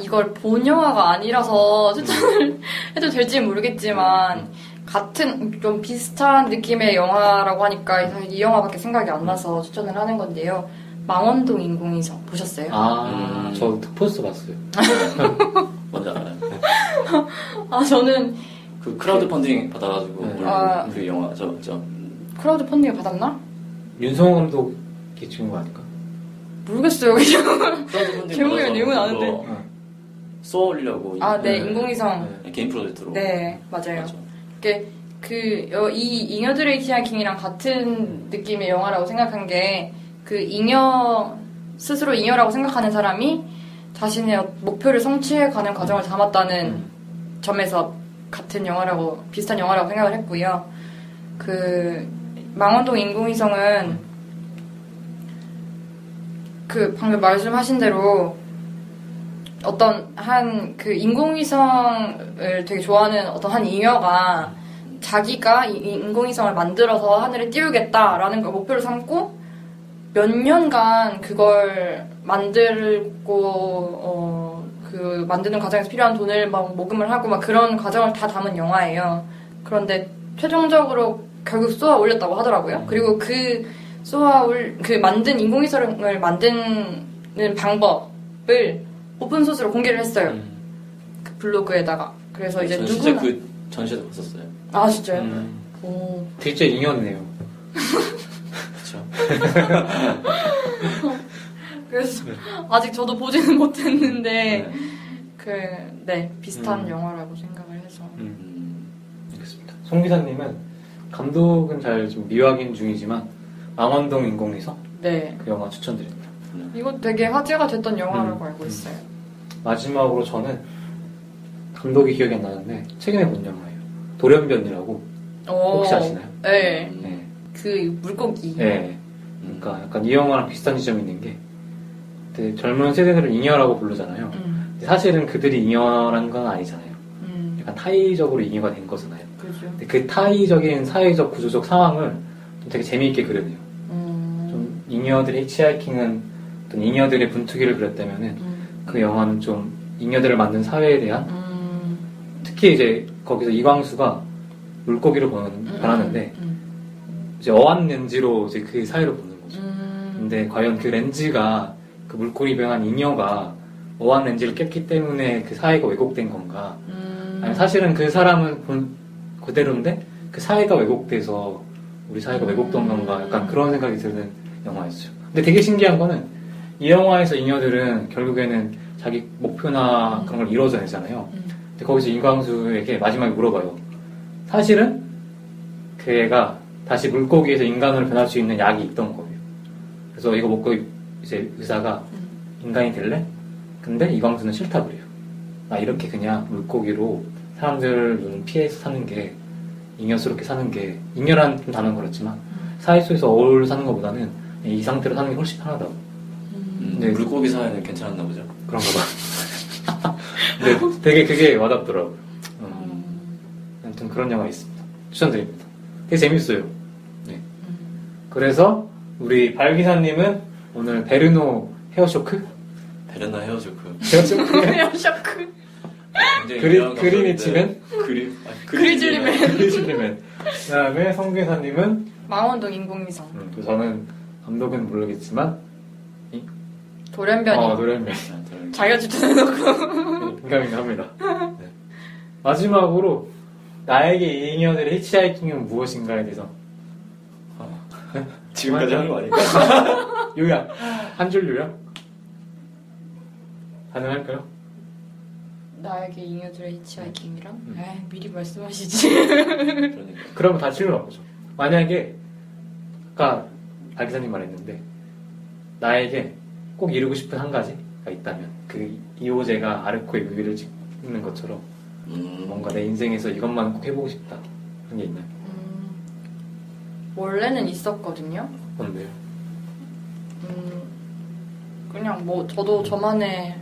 이걸 본 영화가 아니라서 추천을 해도 될지 모르겠지만 같은 좀 비슷한 느낌의 영화라고 하니까 사실 이 영화밖에 생각이 안 나서 추천을 하는 건데요. 망원동 인공위성 보셨어요? 저 포스터 봤어요. 뭔지 알아요? 저는 그 크라우드 펀딩 받아가지고 그 영화 저 크라우드 펀딩을 받았나? 윤성호 감독이 찍은 거 아닐까? 모르겠어요. 그냥 크라우드 펀딩 제목이랑 내용은 아는데 쏘아올리려고 네, 인공위성 개인 프로젝트로. 네, 맞아요. 이 잉여들의 히치하이킹이랑 같은 느낌의 영화라고 생각한 게 그 스스로 잉여라고 생각하는 사람이 자신의 목표를 성취해가는 과정을 담았다는 점에서 비슷한 영화라고 생각을 했고요. 그 망원동 인공위성은 그 방금 말씀하신 대로 어떤 그 인공위성을 되게 좋아하는 어떤 한 잉여가 자기가 인공위성을 만들어서 하늘에 띄우겠다라는 걸 목표를 삼고 몇 년간 그걸 만들고 그 만드는 과정에서 필요한 돈을 막 모금을 하고 막 그런 과정을 다 담은 영화예요. 그런데 최종적으로 결국 쏘아 올렸다고 하더라고요. 그리고 그 만든 인공위성을 만드는 방법을 오픈소스로 공개를 했어요. 그 블로그에다가. 그래서 이제 누구나. 진짜 그 전시회도 봤었어요. 아, 진짜요? 오. 진짜 잉여네요. 그쵸. 그래서 아직 저도 보지는 못했는데, 비슷한 영화라고 생각을 해서. 알겠습니다. 송 기사님은 감독은 잘 좀 미확인 중이지만, 망원동 인공위성? 네. 그 영화 추천드립니다. 이거 되게 화제가 됐던 영화라고 알고 있어요. 마지막으로 저는 감독이 기억이 안 나는데 최근에 본 영화예요. 돌연변이라고 혹시 아시나요? 네. 그 물고기. 네. 그러니까 약간 이 영화랑 비슷한 지점이 있는 게 젊은 세대들은 잉여라고 부르잖아요. 근데 사실은 그들이 잉여라는 건 아니잖아요. 약간 타의적으로 잉여가 된 거잖아요. 그렇죠. 근데 그 타의적인 사회적 구조적 상황을 좀 되게 재미있게 그려내요. 좀 잉여들의 히치하이킹은 어떤 잉여들의 분투기를 그렸다면은 그 영화는 좀 잉여들을 만든 사회에 대한 특히 이제 거기서 이광수가 물고기를 변하는데 이제 어안 렌즈로 이제 그 사회를 보는 거죠. 근데 과연 그 렌즈가 그 물고기 변한 잉여가 어안 렌즈를 깼기 때문에 그 사회가 왜곡된 건가? 아니면 사실은 그 사람은 그대로인데 그 사회가 왜곡돼서 우리 사회가 왜곡된 건가? 약간 그런 생각이 드는 영화였어요. 근데 되게 신기한 거는 이 영화에서 잉여들은 결국에는 자기 목표나 그런 걸 이루어내잖아요. 근데 거기서 이광수에게 마지막에 물어봐요. 사실은 그 애가 다시 물고기에서 인간으로 변할 수 있는 약이 있던 거예요. 그래서 이거 먹고 이제 의사가 인간이 될래? 근데 이광수는 싫다 그래요. 나 이렇게 그냥 물고기로 사람들 눈 피해서 사는 게 잉여스럽게 사는 게 잉여란 좀 단어는 그렇지만 사회 속에서 어울려 사는 것보다는 이 상태로 사는 게 훨씬 편하다고. 근데 물고기 사회는 괜찮았나 보죠? 그런가 봐. 근데 되게 그게 와닿더라고요. 아무튼 그런 영화 있습니다. 추천드립니다. 되게 재밌어요. 네. 그래서 우리 발 기사님은 오늘 베르노 헤어쇼크? 베르노 헤어쇼크. 헤어쇼크. 그린이 치면? 그리즐리맨. 그리즐리맨. 그 다음에 성 기사님은? 망원동 인공위성. 저는 감독은 모르겠지만 돌연변이. 돌연변이. 자기가 추천해놓고. 인감인감합니다. 네. 마지막으로 나에게 잉여들의 히치하이킹은 무엇인가에 대해서 지금까지 한 거 아닐까? 요약 한 줄 요약 가능할까요? 나에게 잉여들의 히치하이킹이랑? 미리 말씀하시지. 그러면 다 질러보죠. 만약에 아까 박 기사님 말했는데 나에게 꼭 이루고 싶은 한 가지 있다면 그 이호재가 아르코의 뮤비를 찍는 것처럼 뭔가 내 인생에서 이것만 꼭 해보고 싶다 그런 게 있나요? 원래는 있었거든요. 뭔데요? 그냥 뭐 저도 저만의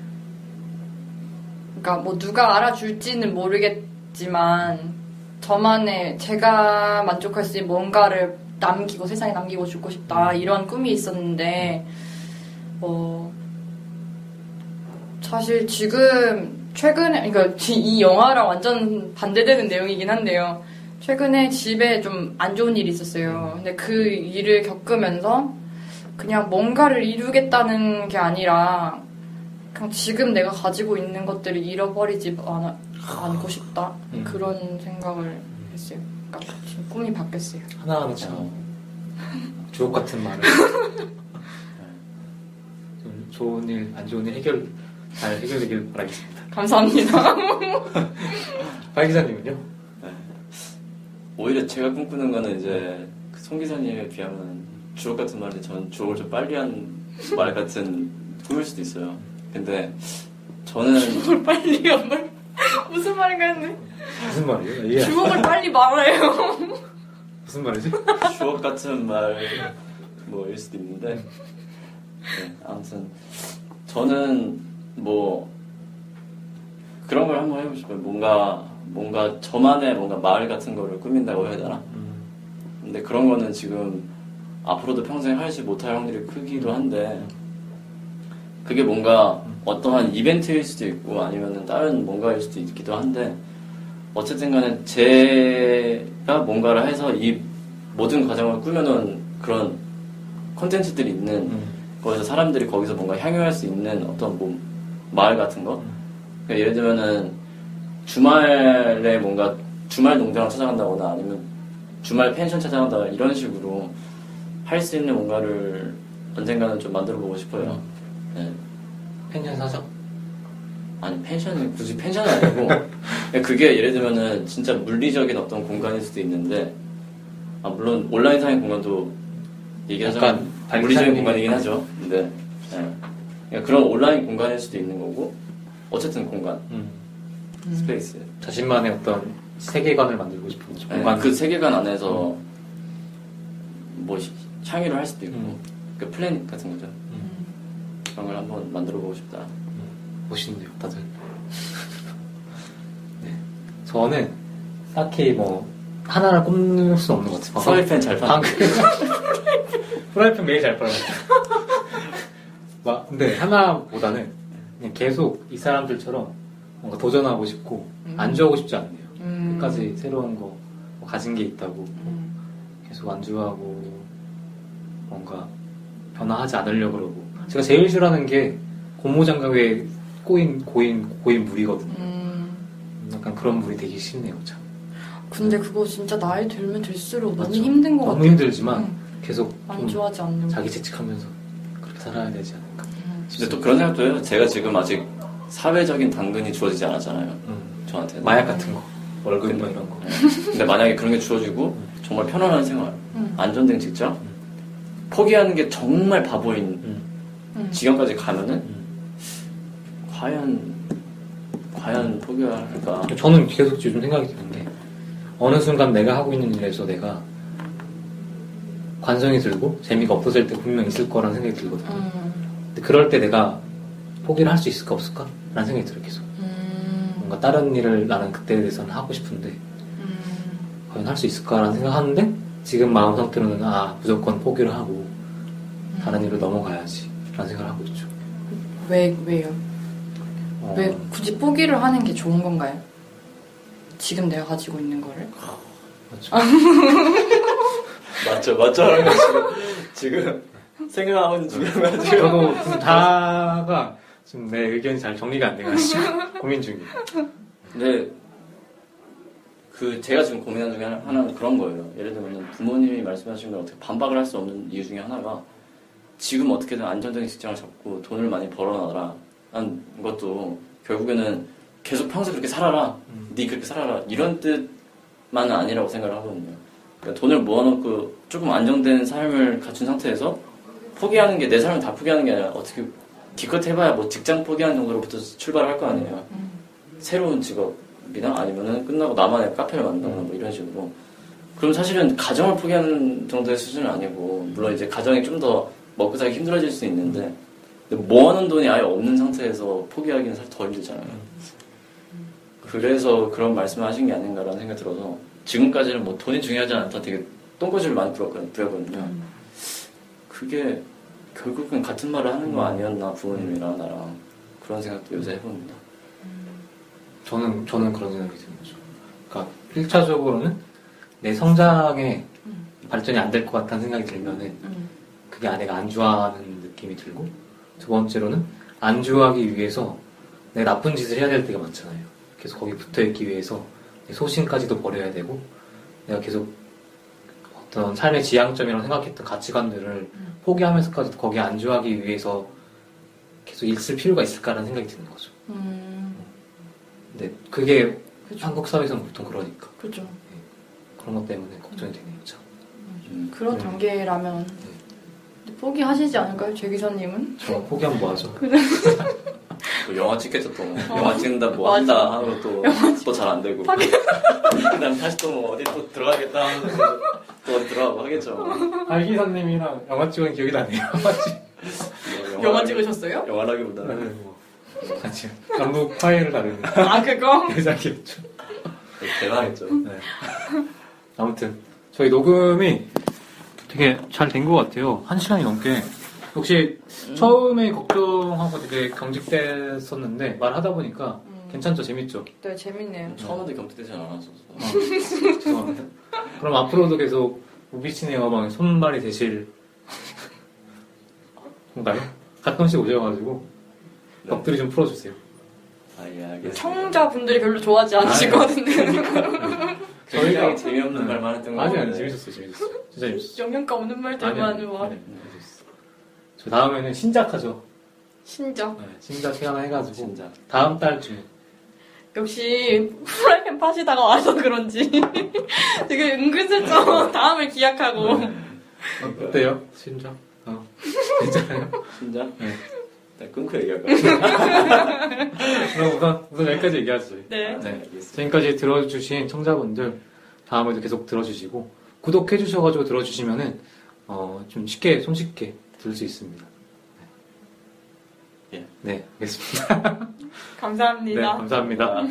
그러니까 뭐 누가 알아줄지는 모르겠지만 저만의 제가 만족할 수 있는 뭔가를 남기고 세상에 남기고 죽고 싶다 이런 꿈이 있었는데 사실 지금 최근에 그러니까 이 영화랑 완전 반대되는 내용이긴 한데요. 최근에 집에 좀 안 좋은 일이 있었어요. 근데 그 일을 겪으면서 그냥 뭔가를 이루겠다는 게 아니라 그냥 지금 내가 가지고 있는 것들을 잃어버리지 않고 싶다. 그런 생각을 했어요. 그러니까 지금 꿈이 바뀌었어요. 하나하나 참 주옥 같은 말을 좀 좋은 일, 안 좋은 일 잘 해결되길 바라겠습니다. 감사합니다. 박 기자님은요? 네. 오히려 제가 꿈꾸는 거는 이제 그 송 기자님에 비하면 주옥 같은 말인데 전 주옥을 좀 빨리 한 말 같은 꿈일 수도 있어요. 근데 저는 주옥을 빨리 한 말? 무슨 말인가 했네. 무슨 말이에요? 주옥을 빨리 말해요. 무슨 말이지? 주옥 같은 말 뭐일 수도 있는데 네, 아무튼 저는 뭐 그런 걸 한번 해보고 싶어요. 뭔가 저만의 뭔가 마을 같은 거를 꾸민다고 해야 되나? 근데 그런 거는 지금 앞으로도 평생 하지 못할 확률이 크기도 한데 그게 뭔가 어떠한 이벤트일 수도 있고 아니면은 다른 뭔가일 수도 있기도 한데 어쨌든 간에 제가 뭔가를 해서 이 모든 과정을 꾸며놓은 그런 콘텐츠들이 있는 거기서 사람들이 거기서 뭔가 향유할 수 있는 어떤 뭐 마을 같은 거 그러니까 예를 들면은 주말에 뭔가 주말 농장을 찾아간다거나 아니면 주말 펜션 찾아간다 이런 식으로 할 수 있는 뭔가를 언젠가는 좀 만들어 보고 싶어요. 네. 펜션 사죠? 아니 펜션이 굳이 펜션은 아니고 그게 예를 들면은 진짜 물리적인 어떤 공간일 수도 있는데 물론 온라인상의 공간도 얘기하자면 물리적인 공간이긴 하죠. 근데 네. 그러니까 그런 온라인 공간일 수도 있는 거고 어쨌든 공간 스페이스 자신만의 어떤 세계관을 만들고 싶은 거죠. 네, 그 세계관 안에서 뭐 향유를 할 수도 있고 그 플래닛 같은 거죠. 그런 걸 한번 만들어 보고 싶다. 멋있네요, 다들. 네. 저는 딱히 뭐 하나를 꼽을 수는 없는 것 같아요. 프라이팬 잘 파는 프라이팬 매일 잘 팔아요. 근데 하나보다는 그냥 계속 이 사람들처럼 뭔가 도전하고 싶고 안주하고 싶지 않네요. 끝까지 새로운 거 가진 게 있다고 계속 안주하고 뭔가 변화하지 않으려고 그러고 제가 제일 싫어하는 게 고무장갑에 꼬인 물이거든요. 약간 그런 물이 되게 싫네요, 참. 근데 그거 진짜 나이 들면 들수록 너무 힘든 것 같아요. 너무 힘들지만 계속 안주하지 않는 자기 채찍하면서 그렇게 살아야 되지 않을까. 근데 또 그런 생각도 해요. 제가 지금 아직 사회적인 당근이 주어지지 않았잖아요. 저한테는. 마약 같은 거, 월급 뭐 이런 거. 근데 만약에 그런 게 주어지고 정말 편안한 생활, 안전등 직장, 포기하는 게 정말 바보인 지경까지 가면은 과연 포기해야 할까? 저는 계속 요즘 생각이 드는 게 어느 순간 내가 하고 있는 일에서 내가 관성이 들고 재미가 없어질 때 분명 있을 거라는 생각이 들거든요. 근데 그럴 때 내가 포기를 할 수 있을까 없을까? 라는 생각이 들어요, 계속. 뭔가 다른 일을 나는 그때에 대해서는 하고 싶은데 과연 할 수 있을까라는 생각하는데 지금 마음 상태로는 무조건 포기를 하고 다른 일로 넘어가야지 라는 생각을 하고 있죠. 왜요? 왜 굳이 포기를 하는 게 좋은 건가요? 지금 내가 가지고 있는 거를? 맞죠. 맞죠. 지금 생각하고 있는 중요한 거죠. 저도 다가 지금 내 의견이 잘 정리가 안 돼가지고 고민 중이에요. 근데 제가 지금 고민하는 중에 하나는 그런 거예요. 예를 들면 부모님이 말씀하신 걸 어떻게 반박을 할 수 없는 이유 중에 하나가 지금 어떻게든 안정적인 직장을 잡고 돈을 많이 벌어놔라 라는 것도 결국에는 계속 평생 그렇게 살아라 네 그렇게 살아라 이런 뜻만은 아니라고 생각을 하거든요. 그러니까 돈을 모아놓고 조금 안정된 삶을 갖춘 상태에서 포기하는 게 내 삶을 다 포기하는 게 아니라 어떻게 기껏 해봐야 뭐 직장 포기하는 정도로부터 출발할 거 아니에요. 새로운 직업이나 아니면은 끝나고 나만의 카페를 만든다거나 뭐 이런 식으로. 그럼 사실은 가정을 포기하는 정도의 수준은 아니고, 물론 이제 가정이 좀 더 먹고 살기 힘들어질 수 있는데, 근데 모아놓은 돈이 아예 없는 상태에서 포기하기는 사실 더 힘들잖아요. 그래서 그런 말씀을 하신 게 아닌가라는 생각이 들어서, 지금까지는 뭐 돈이 중요하지 않다 되게 똥꼬집을 많이 부렸거든요. 그게 결국은 같은 말을 하는 거 아니었나, 부모님이랑 나랑. 그런 생각도 요새 해봅니다. 저는 그런 생각이 드는 거죠. 그러니까 1차적으로는 내 성장에 발전이 안 될 것 같다는 생각이 들면은 그게 아내가 안주하는 느낌이 들고, 두 번째로는 안주하기 위해서 내가 나쁜 짓을 해야 될 때가 많잖아요. 계속 거기 붙어있기 위해서 내 소신까지도 버려야 되고, 내가 계속 어떤 삶의 지향점이라고 생각했던 가치관들을 포기하면서까지도 거기에 안주하기 위해서 계속 있을 필요가 있을까라는 생각이 드는 거죠. 근데 그게 그쵸. 한국 사회에서는 보통 그러니까. 그죠. 네. 그런 것 때문에 걱정이 되네요, 참. 그런 단계라면 포기하시지 않을까요, 제 기사님은? 저 포기하면 뭐 하죠? 또 영화 찍겠죠, 또. 영화 찍는다, 뭐 한다 하고 또 잘 안 되고. 그다음 다시 또 뭐 어디 또 들어가겠다 하면서 또 들어가고 하겠죠. 알 기사님이랑 영화 찍은 기억이 나네요. 영화 찍으셨어요? 영화라기보다는 같이 남북 화해를 다루는. 아, 그거? 대작이었죠. 대단했죠. 네. 아무튼 저희 녹음이 되게 잘 된 것 같아요. 1시간이 넘게. 역시 처음에 걱정하고 되게 경직됐었는데 말하다 보니까 괜찮죠? 재밌죠? 네, 재밌네요. 처음에도 경직되지 않았었어. 죄송합니다. 그럼 앞으로도 계속 우비치네 영화방에 손발이 되실 건가요? 가끔씩 오셔가지고 넋두리 좀 풀어주세요. 아, 예, 알겠습니다. 청자분들이 별로 좋아하지 않으시거든요. 저희가 재미없는 말만 했던 거 아니 재밌었어요. 진짜 재밌었어요. 영양가 없는 말들만 와. 저 다음에는 신작하죠. 신작. 네, 신작 하나 해가지고 신작. 다음 달쯤에. 역시 프라이팬 파시다가 와서 그런지 되게 은근슬쩍 다음을 기약하고. 네. 어때요? 신작? 괜찮아요? 신작? 네. 일단 끊고 얘기할까요? 그럼 우선 여기까지 얘기하죠. 네. 네. 지금까지 들어주신 청자분들 다음에도 계속 들어주시고 구독해주셔가지고 들어주시면은 좀 손쉽게 들을 수 있습니다. 네, 알겠습니다. 감사합니다. 네, 감사합니다. 네.